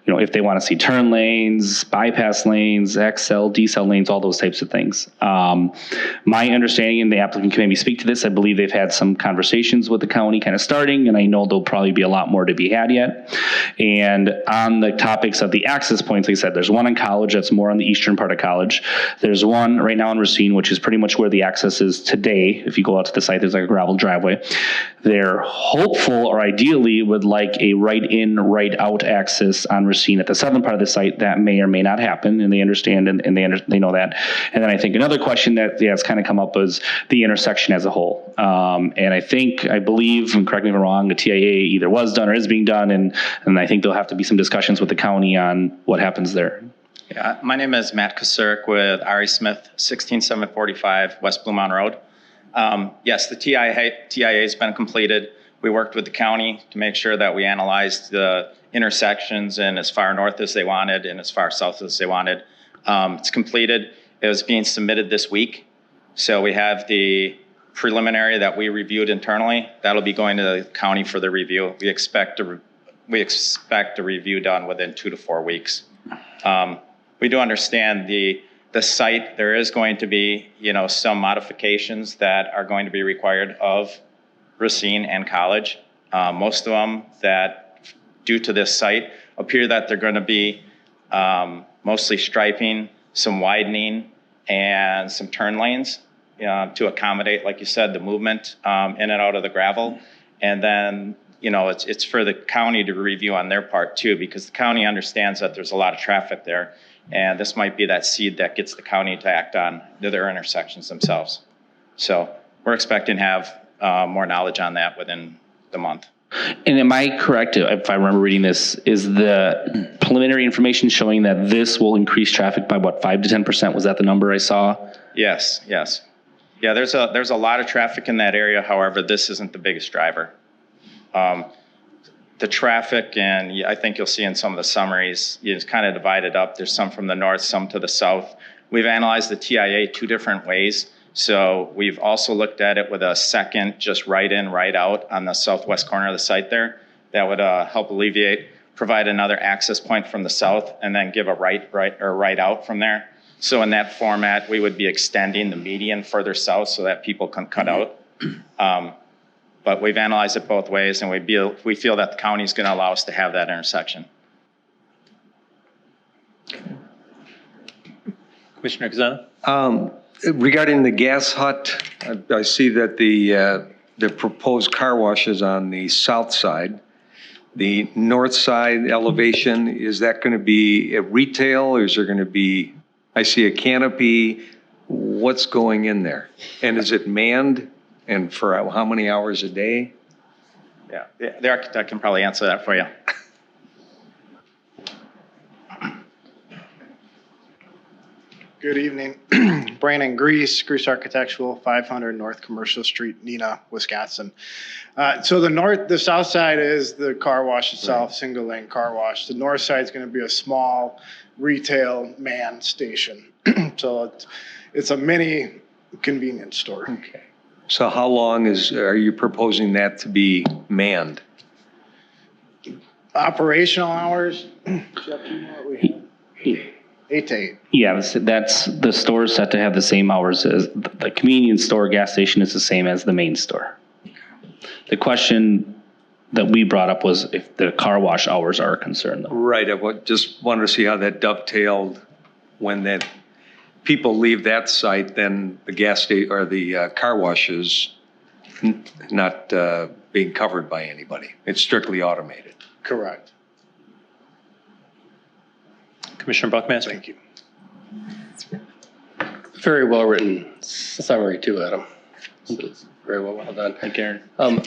Speaker 6: if they want to see turn lanes, bypass lanes, XL, decel lanes, all those types of things. My understanding, and the applicant can maybe speak to this, I believe they've had some conversations with the county kind of starting, and I know there'll probably be a lot more to be had yet. And on the topics of the access points, like I said, there's one in College that's more on the eastern part of College. There's one right now in Racine, which is pretty much where the access is today. If you go out to the site, there's like a gravel driveway. They're hopeful or ideally would like a right in, right out access on Racine at the southern part of the site. That may or may not happen, and they understand and they know that. And then I think another question that has kind of come up is the intersection as a whole. And I believe, and correct me if I'm wrong, the TIA either was done or is being done, and I think there'll have to be some discussions with the county on what happens there.
Speaker 12: Yeah, my name is Matt Kasurek with Ari Smith, 16745 West Blumond Road. Yes, the TIA has been completed. We worked with the county to make sure that we analyzed the intersections in as far north as they wanted and as far south as they wanted. It's completed. It was being submitted this week. So we have the preliminary that we reviewed internally. That'll be going to the county for the review. We expect a review done within 2 to 4 weeks. We do understand the site. There is going to be, some modifications that are going to be required of Racine and College. Most of them that, due to this site, appear that they're going to be mostly striping, some widening, and some turn lanes to accommodate, like you said, the movement in and out of the gravel. And then, it's for the county to review on their part too, because the county understands that there's a lot of traffic there. And this might be that seed that gets the county to act on their intersections themselves. So we're expecting to have more knowledge on that within the month.
Speaker 6: And am I correct, if I remember reading this, is the preliminary information showing that this will increase traffic by 5 to 10%? Was that the number I saw?
Speaker 12: Yes. Yeah, there's a lot of traffic in that area. However, this isn't the biggest driver. The traffic, and I think you'll see in some of the summaries, it's kind of divided up. There's some from the north, some to the south. We've analyzed the TIA 2 different ways. So we've also looked at it with a second, just right in, right out on the southwest corner of the site there. That would help provide another access point from the south, and then give a right out from there. So in that format, we would be extending the median further south so that people can cut out. But we've analyzed it both ways, and we feel that the county is going to allow us to have that intersection.
Speaker 1: Commissioner Kazana?
Speaker 13: Regarding the gas hut, I see that the the proposed car wash is on the south side. The north side elevation, is that going to be a retail, or is there going to be, I see a canopy, what's going in there? And is it manned, and for how many hours a day?
Speaker 12: Yeah, the architect can probably answer that for you.
Speaker 14: Good evening. Brandon Grease Architectural, 500 North Commercial Street, Neenah, Wisconsin. So the south side is the car wash itself, single lane car wash. The north side is going to be a small retail man station. So it's a mini convenience store.
Speaker 13: Okay. So how long are you proposing that to be manned?
Speaker 14: Operational hours, Jeff, do you know what we have? 8 to 8.
Speaker 6: Yeah, that's the store is set to have the same hours as the convenience store. Gas station is the same as the main store. The question that we brought up was if the car wash hours are a concern, though.
Speaker 13: Right. Just wanted to see how that dovetailed when that people leave that site, then the gas station or the car wash is not being covered by anybody. It's strictly automated.
Speaker 14: Correct.
Speaker 1: Commissioner Buckmaster.
Speaker 14: Thank you.
Speaker 15: Very well written summary too, Adam. It's very well done.
Speaker 6: Thank you, Aaron.
Speaker 15: On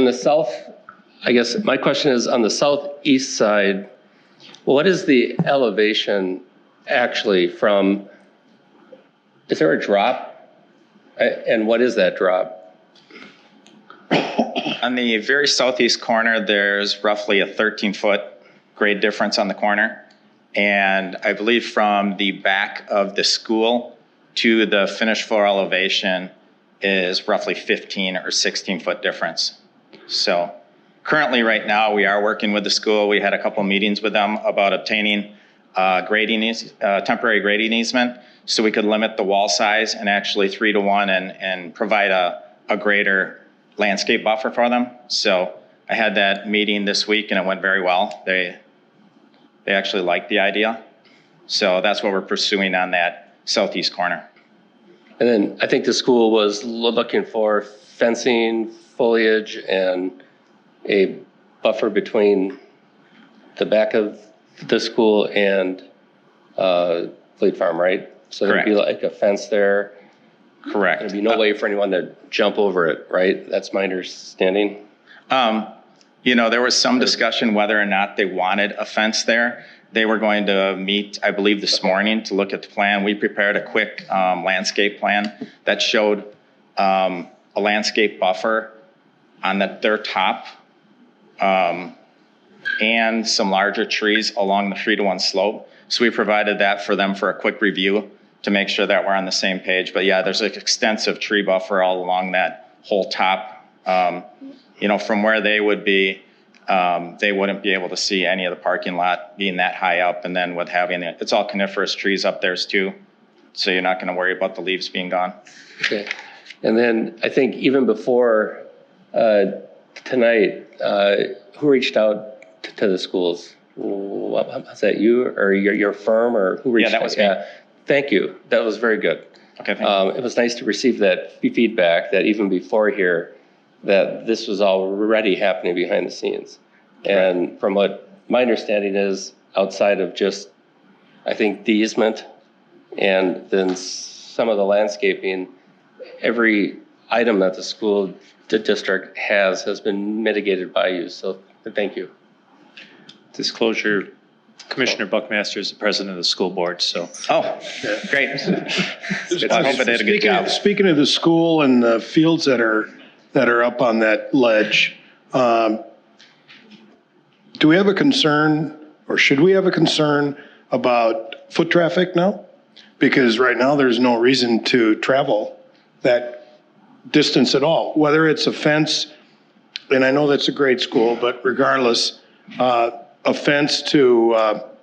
Speaker 15: the south, I guess my question is on the southeast side, what is the elevation actually from, is there a drop? And what is that drop?
Speaker 12: On the very southeast corner, there's roughly a 13-foot grade difference on the corner. And I believe from the back of the school to the finished floor elevation is roughly 15 or 16-foot difference. So currently right now we are working with the school. We had a couple meetings with them about obtaining temporary grading easement so we could limit the wall size and actually 3-to-1 and provide a greater landscape buffer for them. So I had that meeting this week and it went very well. They actually liked the idea. So that's what we're pursuing on that southeast corner.
Speaker 15: And then I think the school was looking for fencing, foliage, and a buffer between the back of the school and Fleet Farm, right? So there'd be like a fence there.
Speaker 12: Correct.
Speaker 15: There'd be no way for anyone to jump over it, right? That's my understanding.
Speaker 12: There was some discussion whether or not they wanted a fence there. They were going to meet, I believe, this morning to look at the plan. We prepared a quick landscape plan that showed a landscape buffer on their top and some larger trees along the 3-to-1 slope. So we provided that for them for a quick review to make sure that we're on the same page. But yeah, there's an extensive tree buffer all along that whole top. From where they would be, they wouldn't be able to see any of the parking lot being that high up. And then with having it's all coniferous trees up there too. So you're not going to worry about the leaves being gone. Okay.
Speaker 15: And then I think even before tonight, who reached out to the schools? Was that you or your firm or who reached out?
Speaker 12: Yeah, that was me.
Speaker 15: Yeah. Thank you. That was very good.
Speaker 12: Okay, thank you.
Speaker 15: It was nice to receive that feedback that even before here, that this was already happening behind the scenes. And from what my understanding is, outside of just, I think, the easement and then some of the landscaping, every item that the school district has been mitigated by you. So thank you.
Speaker 1: Disclosure, Commissioner Buckmaster is the president of the school board, so.
Speaker 12: Oh, great. I hope I did a good job.
Speaker 16: Speaking of the school and the fields that are up on that ledge, do we have a concern, or should we have a concern about foot traffic now? Because right now there's no reason to travel that distance at all, whether it's a fence, and I know that's a great school, but regardless, a fence to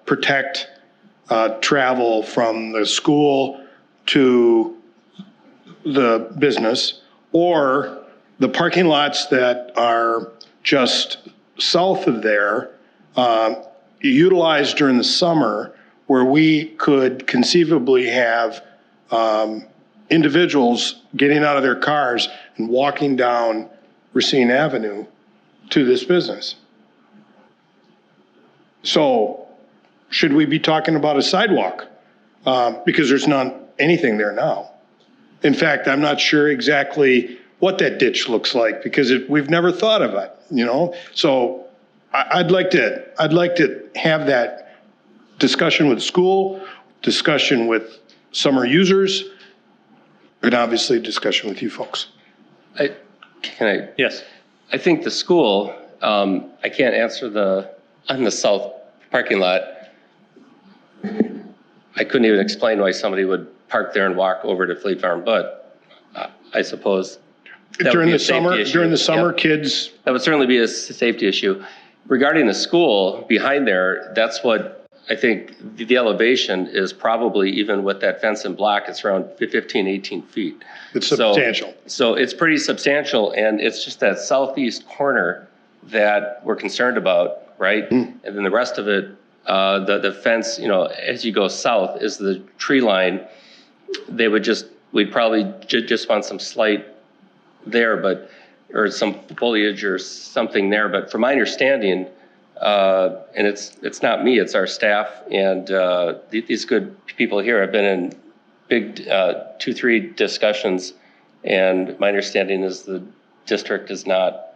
Speaker 16: protect travel from the school to the business, or the parking lots that are just south of there, utilized during the summer, where we could conceivably have individuals getting out of their cars and walking down Racine Avenue to this business. So should we be talking about a sidewalk? Because there's not anything there now. In fact, I'm not sure exactly what that ditch looks like because we've never thought of it, you know? So I'd like to have that discussion with school, discussion with summer users, and obviously discussion with you folks.
Speaker 1: Yes.
Speaker 15: I think the school, I can't answer on the south parking lot. I couldn't even explain why somebody would park there and walk over to Fleet Farm, but I suppose that
Speaker 16: During
Speaker 15: would be
Speaker 16: the
Speaker 15: a safety issue.
Speaker 16: summer,
Speaker 15: Yep.
Speaker 16: kids.
Speaker 15: That would certainly be a safety issue. Regarding the school behind there, that's what I think the elevation is probably, even with that fence and block, it's around 15, 18 feet.
Speaker 16: It's substantial.
Speaker 15: So it's pretty substantial, and it's just that southeast corner that we're concerned about, right? And then the rest of it, the fence, you know, as you go south is the tree line. We'd probably just want some slight there, or some foliage or something there. But from my understanding, and it's not me, it's our staff and these good people here have been in big 2-3 discussions, and my understanding is the district is not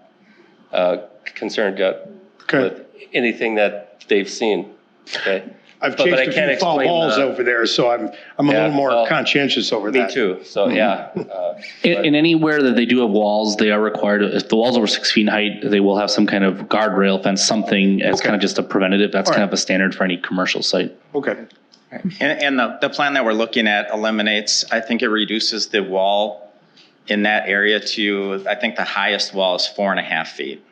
Speaker 15: concerned yet with anything that they've seen. Okay.
Speaker 16: I've chased a few foul balls over there, so I'm a little more conscientious over that.
Speaker 15: Me too. So yeah.
Speaker 6: In anywhere that they do have walls, they are required, if the wall's over 6 feet in height, they will have some kind of guardrail fence, something as kind of just a preventative. That's kind of a standard for any commercial site.
Speaker 16: Okay.
Speaker 12: And the plan that we're looking at eliminates, I think it reduces the wall in that area to, I think the highest wall is 4.5 feet.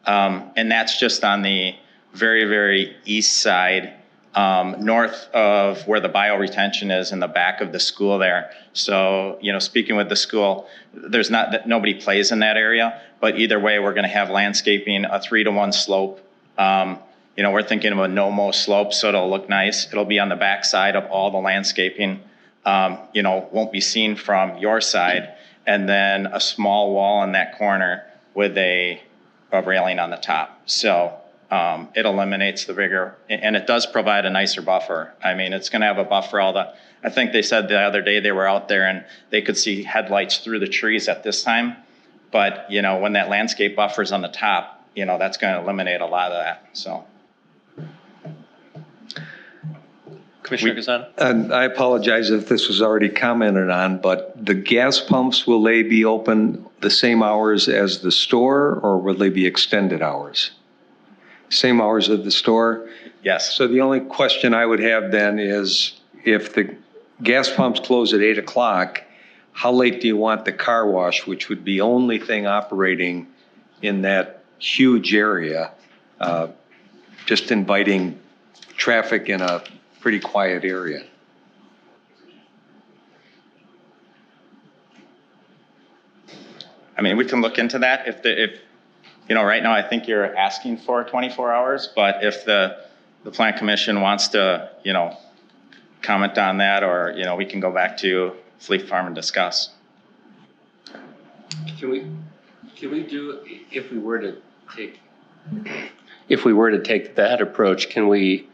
Speaker 12: And that's just on the very, very east side, north of where the bioretention is in the back of the school there. So, you know, speaking with the school, nobody plays in that area, but either way, we're going to have landscaping, a 3-to-1 slope. You know, we're thinking of a no-mow slope, so it'll look nice. It'll be on the back side of all the landscaping. You know, won't be seen from your side. And then a small wall in that corner with a railing on the top. So it eliminates the bigger, and it does provide a nicer buffer. I mean, it's going to have a buffer. I think they said the other day they were out there and they could see headlights through the trees at this time. But, you know, when that landscape buffer's on the top, you know, that's going to eliminate a lot of that. So.
Speaker 1: Commissioner Kazan?
Speaker 13: And I apologize if this was already commented on, but the gas pumps, will they be open the same hours as the store, or will they be extended hours? Same hours of the store?
Speaker 12: Yes.
Speaker 13: So the only question I would have then is, if the gas pumps close at 8 o'clock, how late do you want the car wash, which would be only thing operating in that huge area, just inviting traffic in a pretty quiet area?
Speaker 12: I mean, we can look into that. If you know, right now I think you're asking for 24 hours, but if the Plan Commission wants to, you know, comment on that, or, you know, we can go back to Fleet Farm and discuss.
Speaker 15: Can we do, if we were to take that approach, can we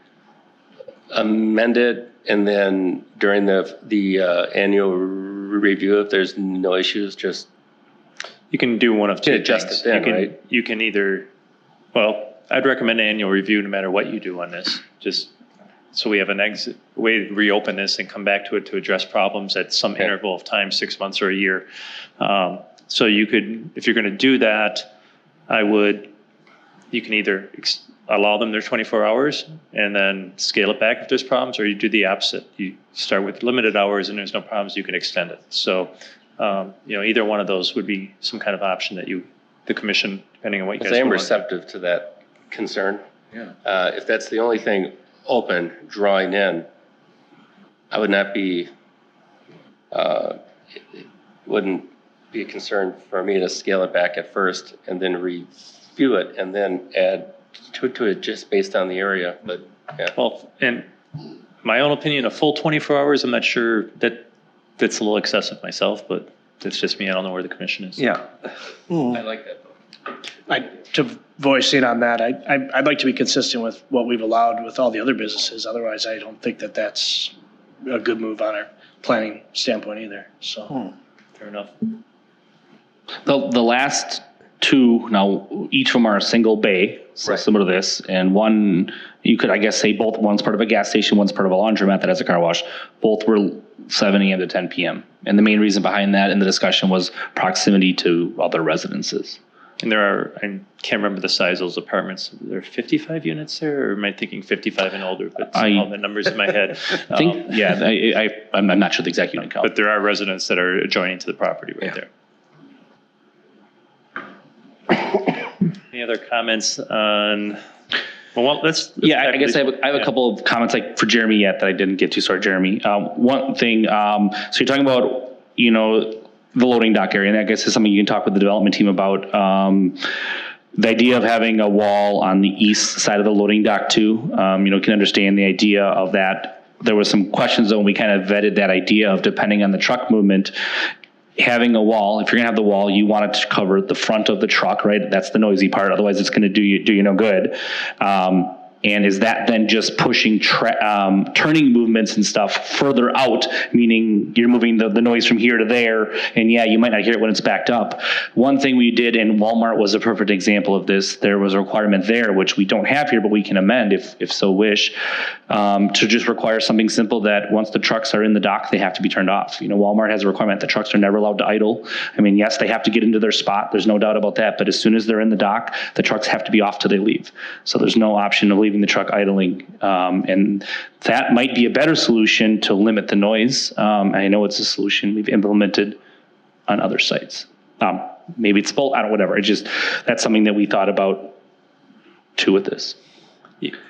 Speaker 15: amend it, and then during the annual review, if there's no issues, just
Speaker 1: you can do one of two
Speaker 15: adjust
Speaker 1: things.
Speaker 15: it then, right?
Speaker 1: You can either, well, I'd recommend an annual review no matter what you do on this, just so we have an exit way to reopen this and come back to it to address problems at some interval of time, 6 months or a year. So you could, if you're going to do that, you can either allow them their 24 hours and then scale it back if there's problems, or you do the opposite. You start with limited hours and there's no problems, you can extend it. So, you know, either one of those would be some kind of option that the commission, depending on what you guys want.
Speaker 15: I am receptive to that concern.
Speaker 1: Yeah.
Speaker 15: If that's the only thing open, drawing in, I would not be, it wouldn't be a concern for me to scale it back at first and then review it and then add to it just based on the area. But yeah.
Speaker 1: Well, and my own opinion, a full 24 hours, I'm not sure that's a little excessive myself, but That's just me. I don't know where the commission is.
Speaker 13: Yeah.
Speaker 15: I like that though.
Speaker 11: To voice in on that, I'd like to be consistent with what we've allowed with all the other businesses. Otherwise, I don't think that that's a good move on our planning standpoint either, so.
Speaker 1: Fair enough.
Speaker 6: The last two, now each of them are a single bay, so similar to this, and one, you could, I guess, say both, one's part of a gas station, one's part of a laundromat that has a car wash. Both were 7 a.m. to 10 p.m. And the main reason behind that in the discussion was proximity to other residences.
Speaker 1: And there are, I can't remember the size of those apartments. There are 55 units there, or am I thinking 55 and older? But all the numbers in my head.
Speaker 6: I think, I'm not sure the exact unit count.
Speaker 1: But there are residents that are adjoining to the property right there. Any other comments on? Well, let's.
Speaker 6: I guess I have a couple of comments like for Jeremy yet that I didn't get to. Sorry, Jeremy. One thing. So you're talking about the loading dock area, and I guess is something you can talk with the development team about. The idea of having a wall on the east side of the loading dock too. Can understand the idea of that. There was some questions though when we kind of vetted that idea of depending on the truck movement. Having a wall, if you're gonna have the wall, you want it to cover the front of the truck, right? That's the noisy part. Otherwise, it's gonna do you no good. And is that then just pushing turning movements and stuff further out, meaning you're moving the noise from here to there, and you might not hear it when it's backed up. One thing we did, and Walmart was a perfect example of this, there was a requirement there, which we don't have here, but we can amend if so wish, to just require something simple that once the trucks are in the dock, they have to be turned off. Walmart has a requirement that trucks are never allowed to idle. I mean, yes, they have to get into their spot. There's no doubt about that. But as soon as they're in the dock, the trucks have to be off till they leave. So there's no option of leaving the truck idling, and that might be a better solution to limit the noise. I know it's a solution we've implemented on other sites. Maybe it's both. Whatever. That's something that we thought about too with this.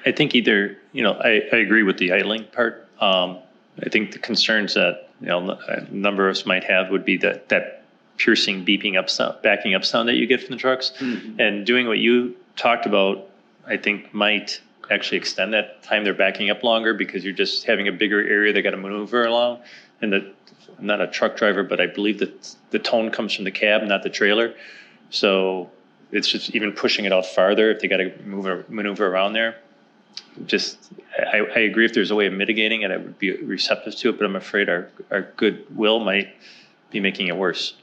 Speaker 1: I think either I agree with the idling part. I think the concerns that a number of us might have would be that piercing beeping up sound, backing up sound that you get from the trucks, and doing what you talked about. I think might actually extend that time they're backing up longer because you're just having a bigger area they got to maneuver along. And I'm not a truck driver, but I believe that the tone comes from the cab, not the trailer. So it's just even pushing it out farther if they got to maneuver around there. I agree if there's a way of mitigating it, I would be receptive to it, but I'm afraid our goodwill might be making it worse.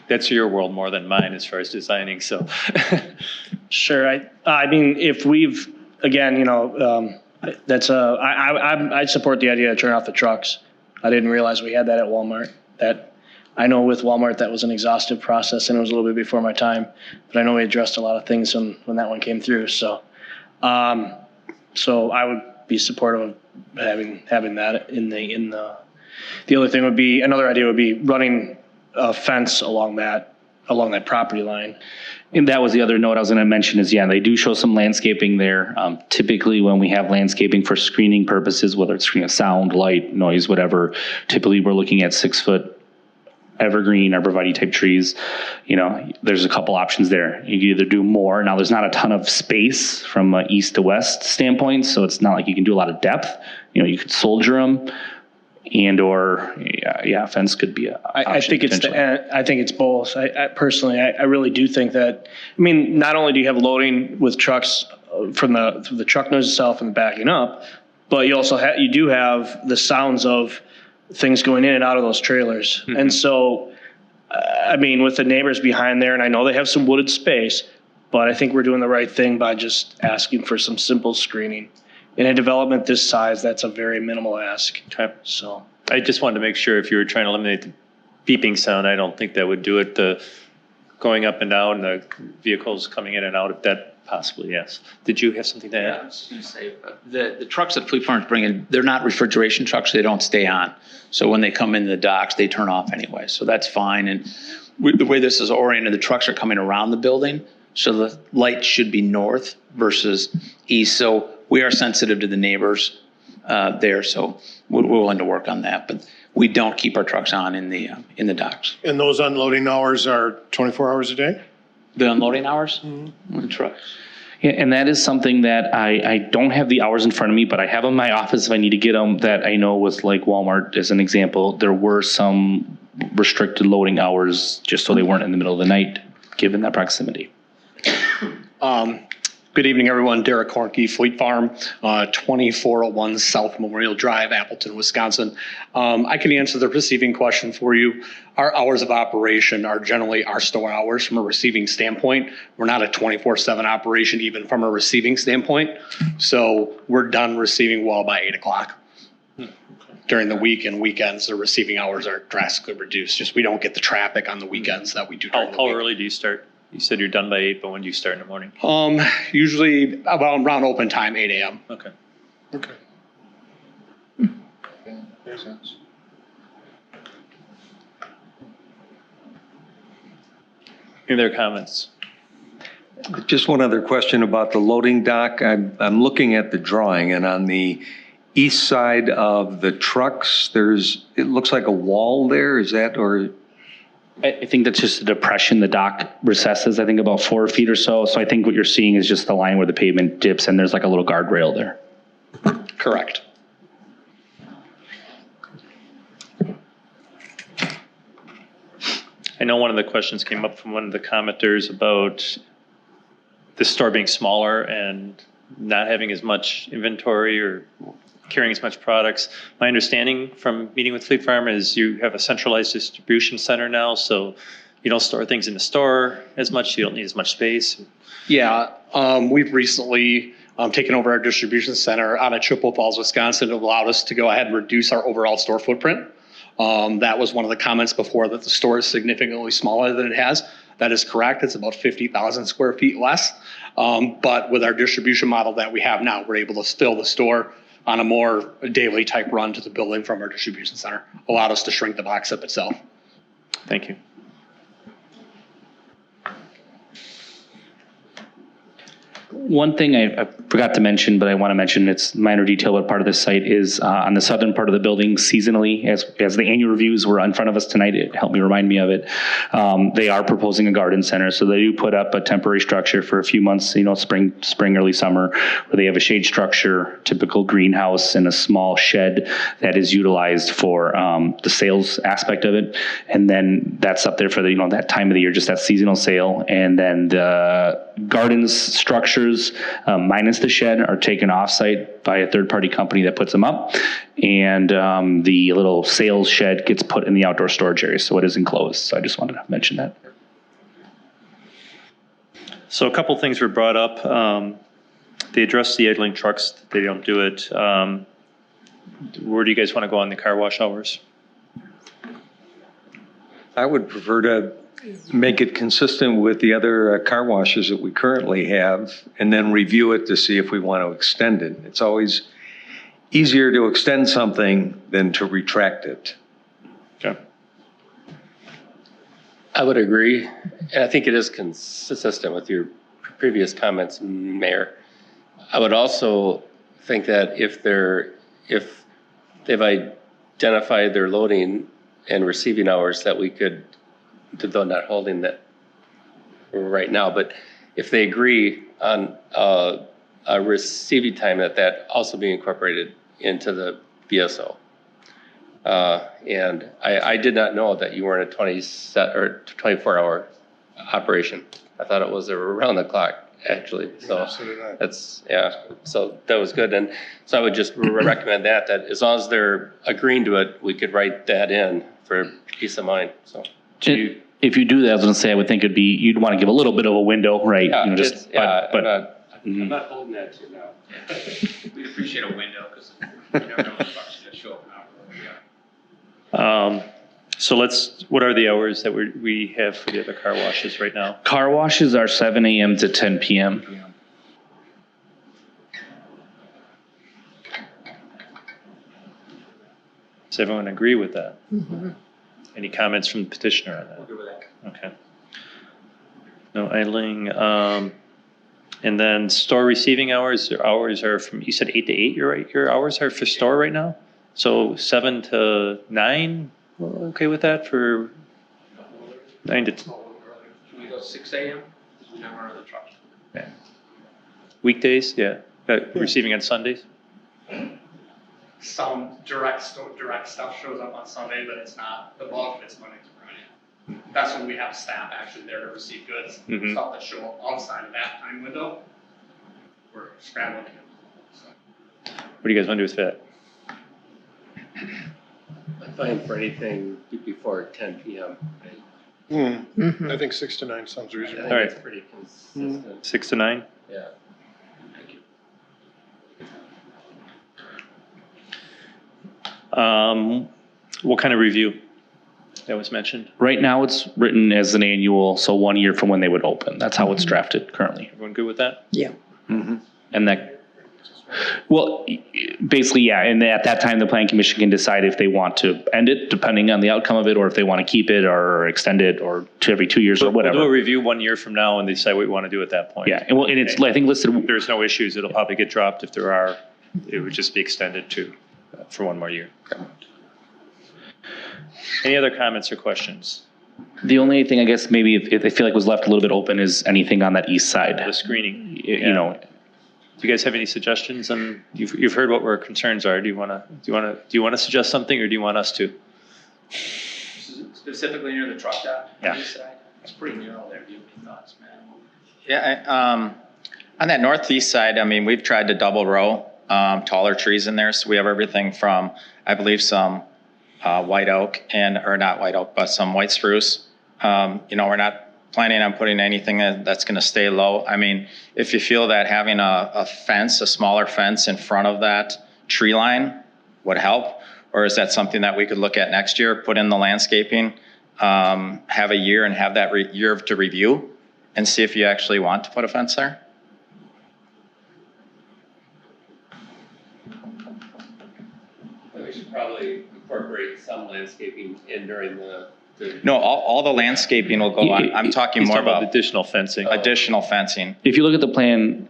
Speaker 1: That's your world more than mine as far as designing, so.
Speaker 11: Sure. I mean, if we've, again, I support the idea of turning off the trucks. I didn't realize we had that at Walmart. I know with Walmart that was an exhaustive process and it was a little bit before my time, but I know we addressed a lot of things when that one came through. So, so I would be supportive of having that in the other thing would be, another idea would be running a fence along that property line.
Speaker 6: And that was the other note I was going to mention is, they do show some landscaping there. Typically when we have landscaping for screening purposes, whether it's screening sound, light, noise, whatever, typically we're looking at 6-foot evergreen, arborvitae type trees. There's a couple options there. You can either do more. Now there's not a ton of space from an east to west standpoint, so it's not like you can do a lot of depth. You could soldier them. And or fence could be
Speaker 11: I think it's both. I personally really do think that. I mean, not only do you have loading with trucks from the truck noise itself and the backing up, but you also do have the sounds of things going in and out of those trailers. Mm-hmm. And so, I mean, with the neighbors behind there, and I know they have some wooded space, but I think we're doing the right thing by just asking for some simple screening. In a development this size, that's a very minimal ask.
Speaker 1: Okay.
Speaker 11: So
Speaker 1: I just wanted to make sure if you were trying to eliminate the beeping sound, I don't think that would do it. The going up and down, the vehicles coming in and out, if that possibly, yes. Did you have something to add?
Speaker 10: I was going to say, the trucks that Fleet Farms bring in, they're not refrigeration trucks. They don't stay on. So when they come into the docks, they turn off anyway. So that's fine. And the way this is oriented, the trucks are coming around the building. So the light should be north versus east. So we are sensitive to the neighbors there, so we're willing to work on that. But we don't keep our trucks on in the docks.
Speaker 16: And those unloading hours are 24 hours a day?
Speaker 10: The unloading hours? Mm-hmm. On the trucks.
Speaker 6: Yeah, and that is something that I don't have the hours in front of me, but I have in my office if I need to get them, that I know with like Walmart as an example, there were some restricted loading hours just so they weren't in the middle of the night, given that proximity.
Speaker 3: Good evening, everyone. Derek Hornke, Fleet Farm, 2401 South Memorial Drive, Appleton, Wisconsin. I can answer the receiving question for you. Our hours of operation are generally our store hours from a receiving standpoint. We're not a 24/7 operation, even from a receiving standpoint. So we're done receiving well by 8 o'clock. During the week and weekends, the receiving hours are drastically reduced. Just we don't get the traffic on the weekends that we do during the
Speaker 1: How
Speaker 3: week.
Speaker 1: early do you start? You said you're done by 8, but when do you start in the morning?
Speaker 3: Usually about around open time, 8 a.m.
Speaker 1: Okay.
Speaker 16: Okay.
Speaker 1: Any other comments?
Speaker 13: Just one other question about the loading dock. I'm looking at the drawing, and on the east side of the trucks, it looks like a wall there. Is that, or?
Speaker 6: I think that's just a depression. The dock recesses, I think, about 4 feet or so. So I think what you're seeing is just the line where the pavement dips, and there's like a little guardrail there.
Speaker 3: Correct.
Speaker 1: I know one of the questions came up from one of the commenters about the store being smaller and not having as much inventory or carrying as much products. My understanding from meeting with Fleet Farm is you have a centralized distribution center now, so you don't store things in the store as much, you don't need as much space.
Speaker 3: Yeah, we've recently taken over our distribution center out of Chippewa Falls, Wisconsin. It allowed us to go ahead and reduce our overall store footprint. That was one of the comments before, that the store is significantly smaller than it has. That is correct. It's about 50,000 square feet less. But with our distribution model that we have now, we're able to fill the store on a more daily type run to the building from our distribution center. Allowed us to shrink the box up itself.
Speaker 1: Thank you.
Speaker 6: One thing I forgot to mention, but I want to mention, it's minor detail, but part of this site is on the southern part of the building seasonally, as the annual reviews were in front of us tonight, it helped me remind me of it. They are proposing a garden center, so they do put up a temporary structure for a few months, spring, early summer, where they have a shade structure, typical greenhouse, and a small shed that is utilized for the sales aspect of it. And then that's up there for the, that time of the year, just that seasonal sale. And then the gardens structures, minus the shed, are taken off-site by a third-party company that puts them up. And the little sales shed gets put in the outdoor storage area, so it is enclosed. So I just wanted to mention that.
Speaker 1: So a couple things were brought up. They addressed the idling trucks, that they don't do it. Where do you guys want to go on the car wash hours?
Speaker 13: I would prefer to make it consistent with the other car washes that we currently have, and then review it to see if we want to extend it. It's always easier to extend something than to retract it.
Speaker 1: Okay.
Speaker 15: I would agree, and I think it is consistent with your previous comments, Mayor. I would also think that if they've identified their loading and receiving hours, that we could, though not holding that right now, but if they agree on a receiving time, that also be incorporated into the BSO. And I did not know that you were in a 24-hour operation. I thought it was around the clock, actually. So that's, so that was good. And so I would just recommend that as long as they're agreeing to it, we could write that in for peace of mind. So
Speaker 6: if you do that, I was going to say, I would think it'd be, you'd want to give a little bit of a window, right?
Speaker 15: Yeah,
Speaker 6: I'm
Speaker 15: not holding that to now.
Speaker 10: We'd appreciate a window, because you never know when trucks are going to show up.
Speaker 1: So what are the hours that we have for the other car washes right now?
Speaker 6: Car washes are 7 a.m. to 10 p.m.
Speaker 1: Does everyone agree with that?
Speaker 4: Mm-hmm.
Speaker 1: Any comments from the petitioner on that?
Speaker 10: We'll go with that.
Speaker 1: Okay. No idling. And then store receiving hours are from, you said 8 to 8, you're right? Your hours are for store right now? So 7 to 9, we're okay with that for 9 to 10?
Speaker 10: Can we go 6 a.m.? Because we never run the trucks.
Speaker 1: Yeah. Weekdays, yeah. Receiving on Sundays?
Speaker 3: Some direct stuff shows up on Sunday, but it's not, the bulk of it's Monday to Friday. That's when we have staff actually there to receive goods.
Speaker 1: Mhm.
Speaker 3: Stuff that show up outside of that time window, we're scrambling. So.
Speaker 1: What do you guys want to do with that?
Speaker 15: I'm fine for anything before 10 PM.
Speaker 16: I think 6 to 9 sounds reasonable.
Speaker 1: All right.
Speaker 15: It's pretty consistent.
Speaker 1: 6 to 9?
Speaker 15: Yeah.
Speaker 1: What kind of review that was mentioned?
Speaker 6: Right now, it's written as an annual, so 1 year from when they would open. That's how it's drafted currently.
Speaker 1: Everyone good with that?
Speaker 4: Yeah.
Speaker 6: And that, well, basically, yeah, and at that time, the planning commission can decide if they want to end it, depending on the outcome of it, or if they want to keep it or extend it, or to every 2 years or whatever.
Speaker 1: We'll do a review 1 year from now and decide what we want to do at that point.
Speaker 6: Yeah, and well, and it's, I think, listed.
Speaker 1: If there's no issues, it'll probably get dropped. If there are, it would just be extended for 1 more year. Any other comments or questions?
Speaker 6: The only thing, I guess, maybe if I feel like was left a little bit open is anything on that east side.
Speaker 1: The screening.
Speaker 6: You know,
Speaker 1: Do you guys have any suggestions? And you've heard what our concerns are. Do you want to suggest something, or do you want us to?
Speaker 3: Specifically near the truck dock?
Speaker 1: Yeah.
Speaker 3: It's pretty narrow there. Do you have any thoughts, man?
Speaker 12: Yeah, on that northeast side, I mean, we've tried to double row taller trees in there. So we have everything from, I believe, some white oak or not white oak, but some white spruce. We're not planning on putting anything that's going to stay low. I mean, if you feel that having a fence, a smaller fence in front of that tree line would help, or is that something that we could look at next year, put in the landscaping, have a year and have that year to review and see if you actually want to put a fence there?
Speaker 15: We should probably incorporate some landscaping in during the.
Speaker 12: No, all the landscaping will go on. I'm talking
Speaker 1: He's
Speaker 12: more
Speaker 1: talking
Speaker 12: about
Speaker 1: additional fencing.
Speaker 12: additional fencing.
Speaker 6: if you look at the plan,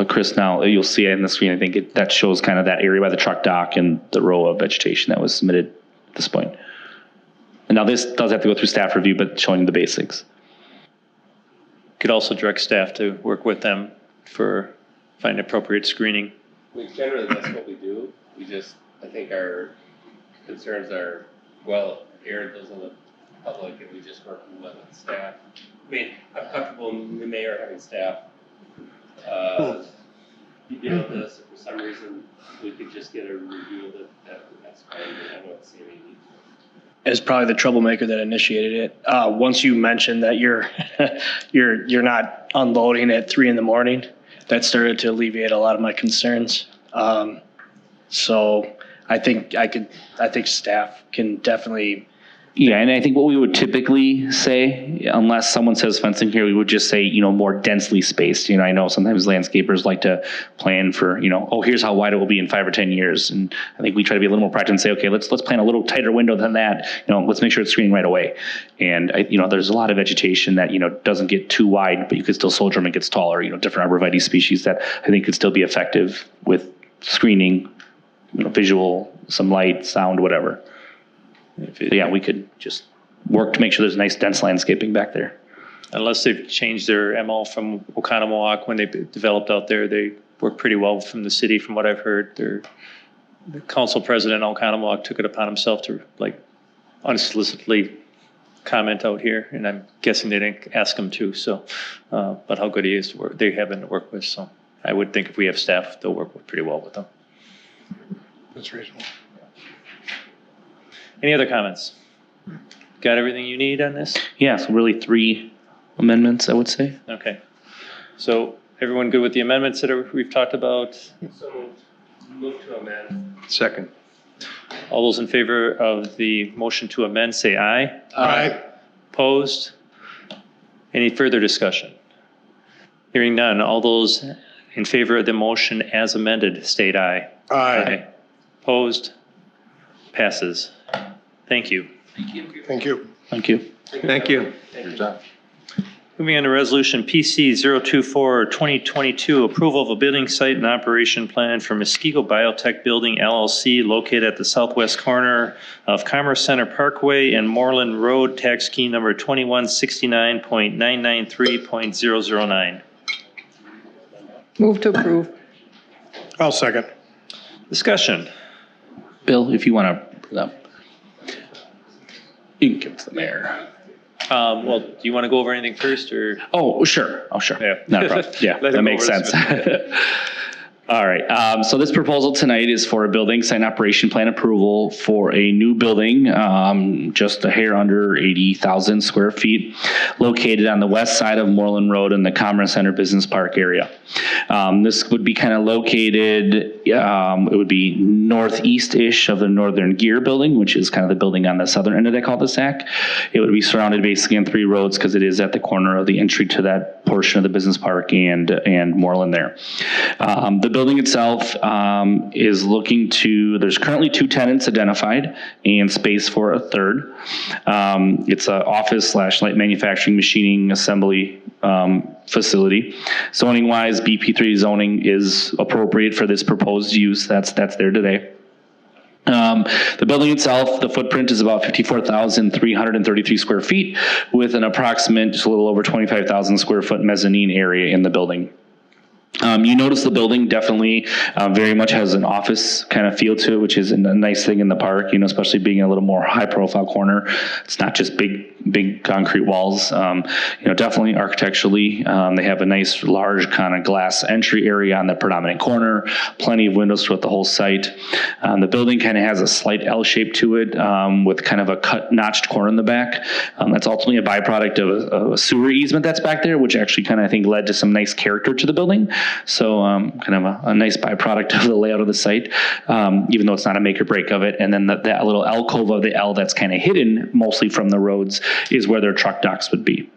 Speaker 6: Chris, now you'll see it in the screen. I think that shows kind of that area by the truck dock and the row of vegetation that was submitted at this point. And now this does have to go through staff review, but showing the basics.
Speaker 1: Could also direct staff to work with them for finding appropriate screening.
Speaker 15: I mean, generally, that's what we do. I think our concerns are well aired, those on the public, and we just work with staff. I mean, I'm comfortable in the mayor having staff. This, if for some reason we could just get a review of it, that's fine. I don't see any need.
Speaker 11: Is probably the troublemaker that initiated it. Once you mentioned that you're not unloading at 3 a.m, that started to alleviate a lot of my concerns. So I think staff can definitely.
Speaker 6: Yeah, and I think what we would typically say, unless someone says fencing here, we would just say, more densely spaced. I know sometimes landscapers like to plan for, here's how wide it will be in 5 or 10 years. And I think we try to be a little more practical and say, okay, let's plan a little tighter window than that. Let's make sure it's screening right away. And there's a lot of vegetation that, doesn't get too wide, but you could still soldier them, it gets taller, different arborvitae species that I think could still be effective with screening, visual, some light, sound, whatever. Yeah, we could just work to make sure there's nice dense landscaping back there.
Speaker 1: Unless they've changed their MO from Oconomowoc when they developed out there, they work pretty well from the city, from what I've heard. The council president in Oconomowoc took it upon himself to unsolicitedly comment out here, and I'm guessing they didn't ask him to. So, but how good he is, they have been to work with. So, I would think if we have staff, they'll work pretty well with them.
Speaker 16: That's reasonable.
Speaker 1: Any other comments? Got everything you need on this?
Speaker 6: Yeah, so really 3 amendments, I would say.
Speaker 1: Okay. So everyone good with the amendments that we've talked about?
Speaker 15: So move to amend.
Speaker 13: Second.
Speaker 1: All those in favor of the motion to amend, say aye.
Speaker 16: Aye.
Speaker 1: Opposed? Any further discussion? Hearing none. All those in favor of the motion as amended, state aye.
Speaker 16: Aye.
Speaker 1: Opposed? Passes. Thank you.
Speaker 16: Thank you.
Speaker 6: Thank you.
Speaker 13: Thank you.
Speaker 12: Good job.
Speaker 1: Moving on to resolution PC 024-2022, approval of a building site and operation plan for Muskego Biotech Building LLC located at the southwest corner of Commerce Center Parkway and Moorland Road, tax key number 2169.993.009.
Speaker 4: Move to approve.
Speaker 16: I'll second.
Speaker 1: Discussion.
Speaker 6: Bill, if you want to bring it up, you can give it to the mayor.
Speaker 1: Well, do you want to go over anything first or?
Speaker 6: Oh, sure. Oh, sure.
Speaker 1: Yeah.
Speaker 6: Not a problem. Yeah,
Speaker 1: Let
Speaker 6: that
Speaker 1: him
Speaker 6: makes
Speaker 1: go over
Speaker 6: sense.
Speaker 1: this.
Speaker 6: All right. So this proposal tonight is for a building site operation plan approval for a new building, just a hair under 80,000 square feet, located on the west side of Moorland Road in the Commerce Center Business Park area. This would be kind of located, it would be northeast-ish of the Northern Gear building, which is kind of the building on the southern end of that cul-de-sac. It would be surrounded basically on 3 roads because it is at the corner of the entry to that portion of the business park and Moorland there. The building itself is looking to, there's currently 2 tenants identified and space for a third. It's an office / light manufacturing machining assembly facility. Zoning wise, BP3 zoning is appropriate for this proposed use. That's there today. The building itself, the footprint is about 54,333 square feet with an approximate, just a little over 25,000 square foot mezzanine area in the building. You notice the building definitely very much has an office kind of feel to it, which is a nice thing in the park, you know, especially being a little more high profile corner. It's not just big concrete walls. You know, definitely architecturally, they have a nice large kind of glass entry area on the predominant corner, plenty of windows throughout the whole site. The building kind of has a slight L shape to it with kind of a cut notched corner in the back. That's ultimately a byproduct of a sewer easement that's back there, which actually kind of I think led to some nice character to the building. So kind of a nice byproduct of the layout of the site, even though it's not a make or break of it. And then that little alcove of the L that's kind of hidden mostly from the roads is where their truck docks would be.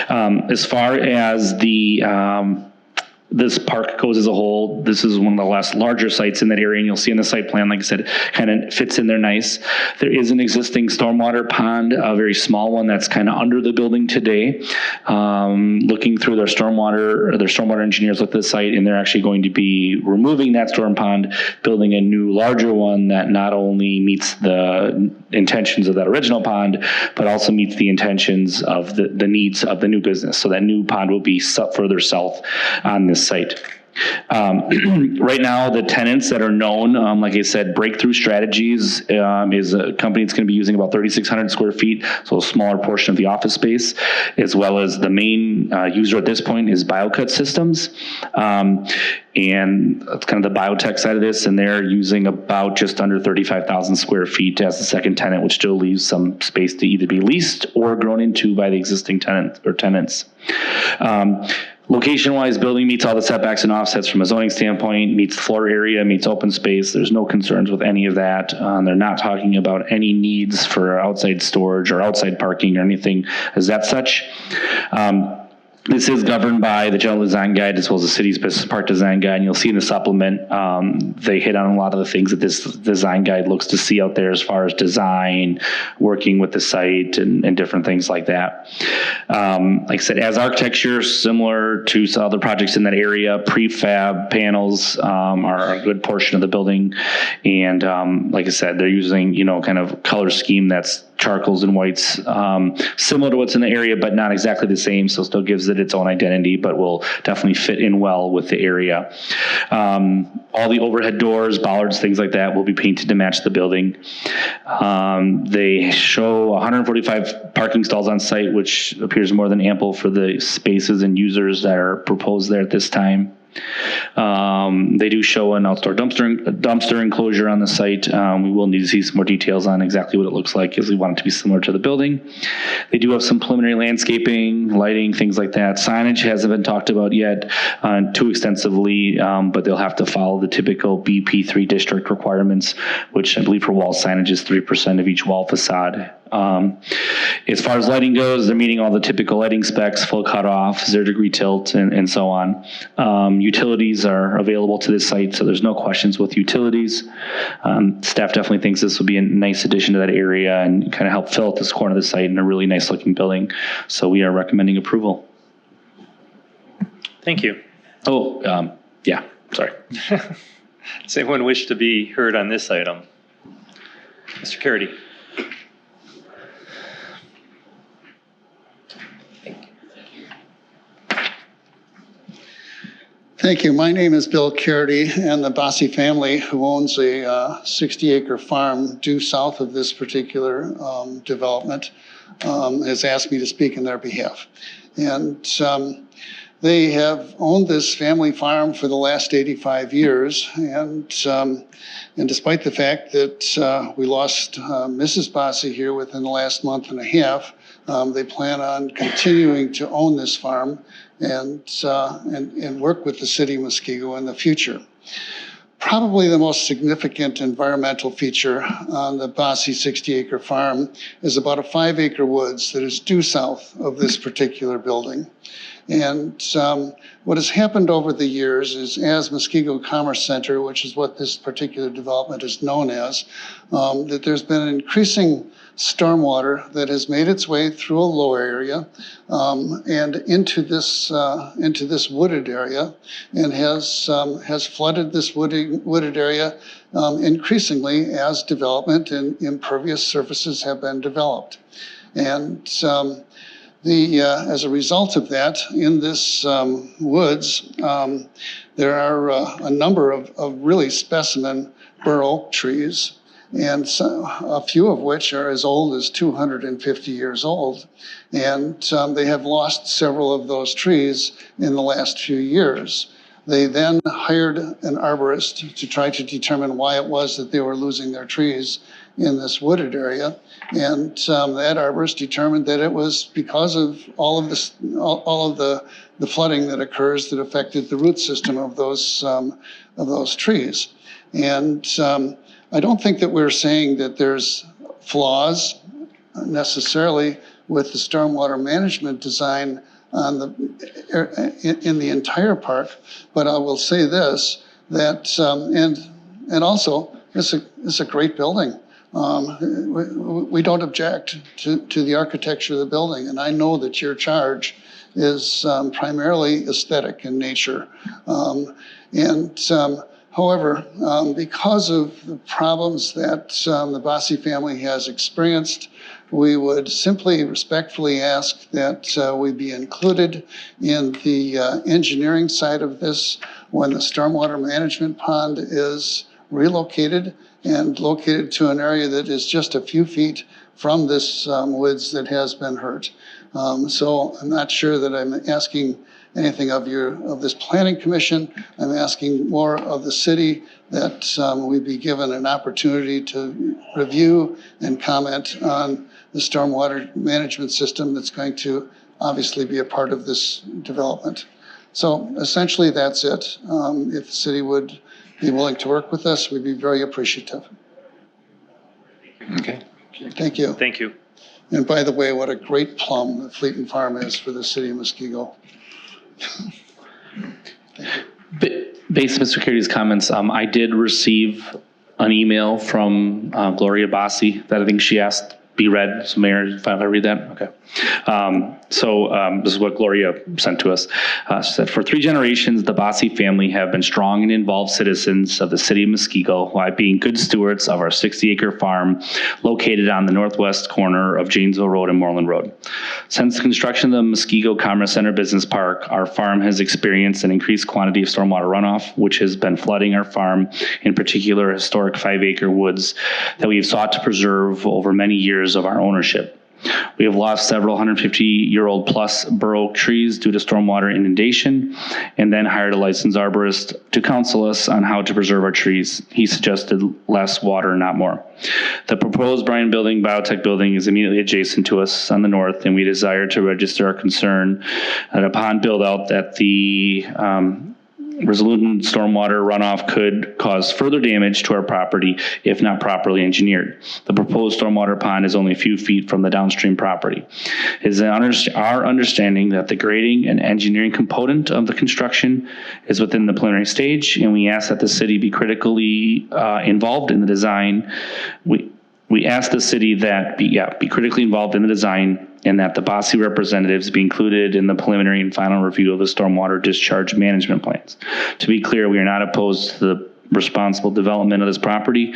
Speaker 6: As far as this park goes as a whole, this is one of the larger sites in that area, and you'll see in the site plan, like I said, kind of fits in there nice. There is an existing stormwater pond, a very small one that's kind of under the building today. Looking through their stormwater engineers looked at the site, and they're actually going to be removing that storm pond, building a new larger one that not only meets the intentions of that original pond, but also meets the intentions of the needs of the new business. So that new pond will be further south on this site. Right now, the tenants that are known, like I said, Breakthrough Strategies is a company that's going to be using about 3,600 square feet, so a smaller portion of the office space, as well as the main user at this point is Biotech Systems. And that's kind of the biotech side of this, and they're using about just under 35,000 square feet as the second tenant, which still leaves some space to either be leased or grown into by the existing tenant or tenants. Location-wise, building meets all the setbacks and offsets from a zoning standpoint, meets floor area, meets open space. There's no concerns with any of that. They're not talking about any needs for outside storage or outside parking or anything as that such. This is governed by the General Design Guide as well as the city's Business Park Design Guide. And you'll see in the supplement, they hit on a lot of the things that this design guide looks to see out there as far as design, working with the site, and different things like that. Like I said, as architecture, similar to some other projects in that area, prefab panels are a good portion of the building. And like I said, they're using, you know, kind of color scheme that's charcoals and whites, similar to what's in the area, but not exactly the same. So still gives it its own identity, but will definitely fit in well with the area. All the overhead doors, bollards, things like that will be painted to match the building. They show 145 parking stalls on site, which appears more than ample for the spaces and users that are proposed there at this time. They do show an outdoor dumpster enclosure on the site. We will need to see some more details on exactly what it looks like, as we want it to be similar to the building. They do have some preliminary landscaping, lighting, things like that. Signage hasn't been talked about yet too extensively, but they'll have to follow the typical BP3 district requirements, which I believe for wall signage is 3% of each wall facade. As far as lighting goes, they're meeting all the typical lighting specs, full cutoff, 0-degree tilt, and so on. Utilities are available to this site, so there's no questions with utilities. Staff definitely thinks this will be a nice addition to that area and kind of help fill out this corner of the site in a really nice looking building. So we are recommending approval.
Speaker 1: Thank you.
Speaker 6: Oh, yeah, sorry.
Speaker 1: Does anyone wish to be heard on this item? Mr. Carity.
Speaker 17: Thank you. My name is Bill Carity, and the Bossy family, who owns a 60-acre farm due south of this particular development, has asked me to speak in their behalf. And they have owned this family farm for the last 85 years, and despite the fact that we lost Mrs. Bossy here within the last month and a half, they plan on continuing to own this farm and work with the city of Muskego in the future. Probably the most significant environmental feature on the Bossy 60-acre farm is about a 5-acre woods that is due south of this particular building. And what has happened over the years is, as Muskego Commerce Center, which is what this particular development is known as, that there's been an increasing stormwater that has made its way through a low area and into this wooded area, and has flooded this wooded area increasingly as development and impervious surfaces have been developed. And as a result of that, in this woods, there are a number of really specimen bur oak trees, and a few of which are as old as 250 years old. And they have lost several of those trees in the last few years. They then hired an arborist to try to determine why it was that they were losing their trees in this wooded area. And that arborist determined that it was because of all of the flooding that occurs that affected the root system of those trees. And I don't think that we're saying that there's flaws necessarily with the stormwater management design in the entire park, but I will say this, that and also it's a great building. We don't object to the architecture of the building, and I know that your charge is primarily aesthetic in nature. However, because of the problems that the Bossy family has experienced, we would simply respectfully ask that we be included in the engineering side of this when the stormwater management pond is relocated and located to an area that is just a few feet from this woods that has been hurt. So I'm not sure that I'm asking anything of this planning commission. I'm asking more of the city that we be given an opportunity to review and comment on the stormwater management system that's going to obviously be a part of this development. So essentially that's it. If the city would be willing to work with us, we'd be very appreciative.
Speaker 13: Okay.
Speaker 17: Thank you.
Speaker 1: Thank you.
Speaker 17: And by the way, what a great plum the Fleeton Farm is for the city of Muskego.
Speaker 6: Based on Mr. Carey's comments, I did receive an email from Gloria Bossy that I think she asked be read. So Mayor, if I read that? Okay. This is what Gloria sent to us. She said, for 3 generations, the Bossy family have been strong and involved citizens of the city of Muskego while being good stewards of our 60-acre farm located on the northwest corner of Janesville Road and Moorland Road. Since the construction of the Muskego Commerce Center Business Park, our farm has experienced an increased quantity of stormwater runoff, which has been flooding our farm, in particular historic 5-acre woods that we've sought to preserve over many years of our ownership. We have lost several 150-year-old plus bur oak trees due to stormwater inundation, and then hired a licensed arborist to counsel us on how to preserve our trees. He suggested less water, not more. The proposed Bryan building, Biotech building, is immediately adjacent to us on the north, and we desire to register our concern that upon build-out that the Rezoning stormwater runoff could cause further damage to our property if not properly engineered. The proposed stormwater pond is only a few feet from the downstream property. It is our understanding that the grading and engineering component of the construction is within the preliminary stage, and we ask that the city be critically involved in the design. We ask the city that be critically involved in the design, and that the Bossy representatives be included in the preliminary and final review of the stormwater discharge management plans. To be clear, we are not opposed to the responsible development of this property,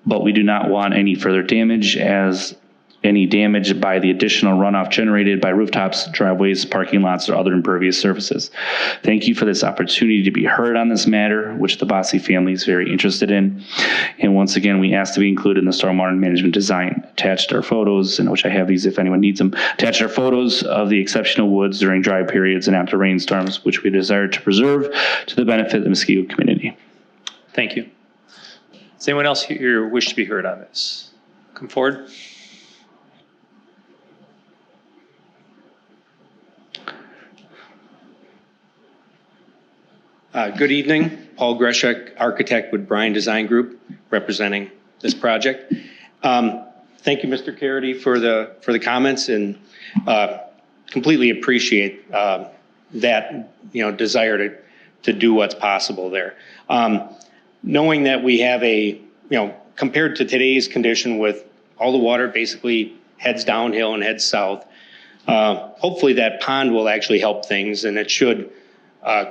Speaker 6: but we do not want any further damage as any damage by the additional runoff generated by rooftops, driveways, parking lots, or other impervious surfaces. Thank you for this opportunity to be heard on this matter, which the Bossy family is very interested in. And once again, we ask to be included in the stormwater management design. Attached are photos, and which I have these if anyone needs them. Attached are photos of the exceptional woods during dry periods and after rainstorms, which we desire to preserve to the benefit of the Muskego community.
Speaker 1: Thank you. Does anyone else here wish to be heard on this? Come forward.
Speaker 18: Good evening, Paul Greshek, architect with Bryan Design Group, representing this project. Thank you, Mr. Carity, for the comments, and completely appreciate that desire to do what's possible there. Knowing that we have compared to today's condition with all the water basically heads downhill and heads south, hopefully that pond will actually help things, and it should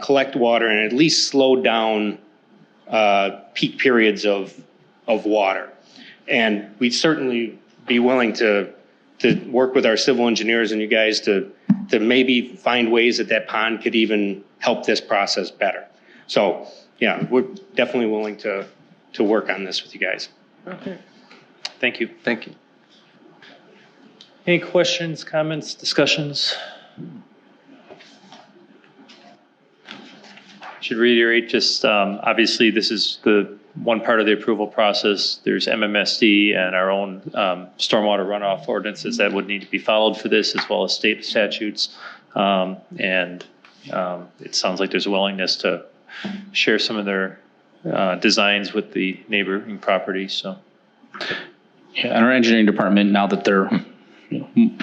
Speaker 18: collect water and at least slow down peak periods of water. And we'd certainly be willing to work with our civil engineers and you guys to maybe find ways that pond could even help this process better. So yeah, we're definitely willing to work on this with you guys.
Speaker 1: Okay. Thank you.
Speaker 13: Thank you.
Speaker 1: Any questions, comments, discussions? Should reiterate just obviously this is the one part of the approval process. There's MMSD and our own stormwater runoff ordinances that would need to be followed for this, as well as state statutes. It sounds like there's a willingness to share some of their designs with the neighboring properties. So,
Speaker 6: yeah, and our engineering department, now that they're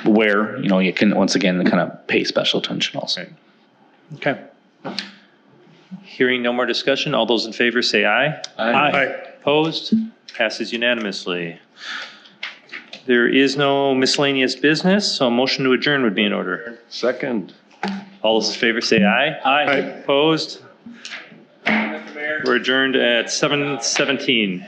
Speaker 6: aware, you can once again kind of pay special attention also.
Speaker 1: Right. Okay. Hearing no more discussion, all those in favor say aye.
Speaker 16: Aye.
Speaker 1: Opposed? Passes unanimously. There is no miscellaneous business, so a motion to adjourn would be in order.
Speaker 13: Second.
Speaker 1: All those in favor say aye.
Speaker 16: Aye.
Speaker 1: Opposed? We're adjourned at 7:17.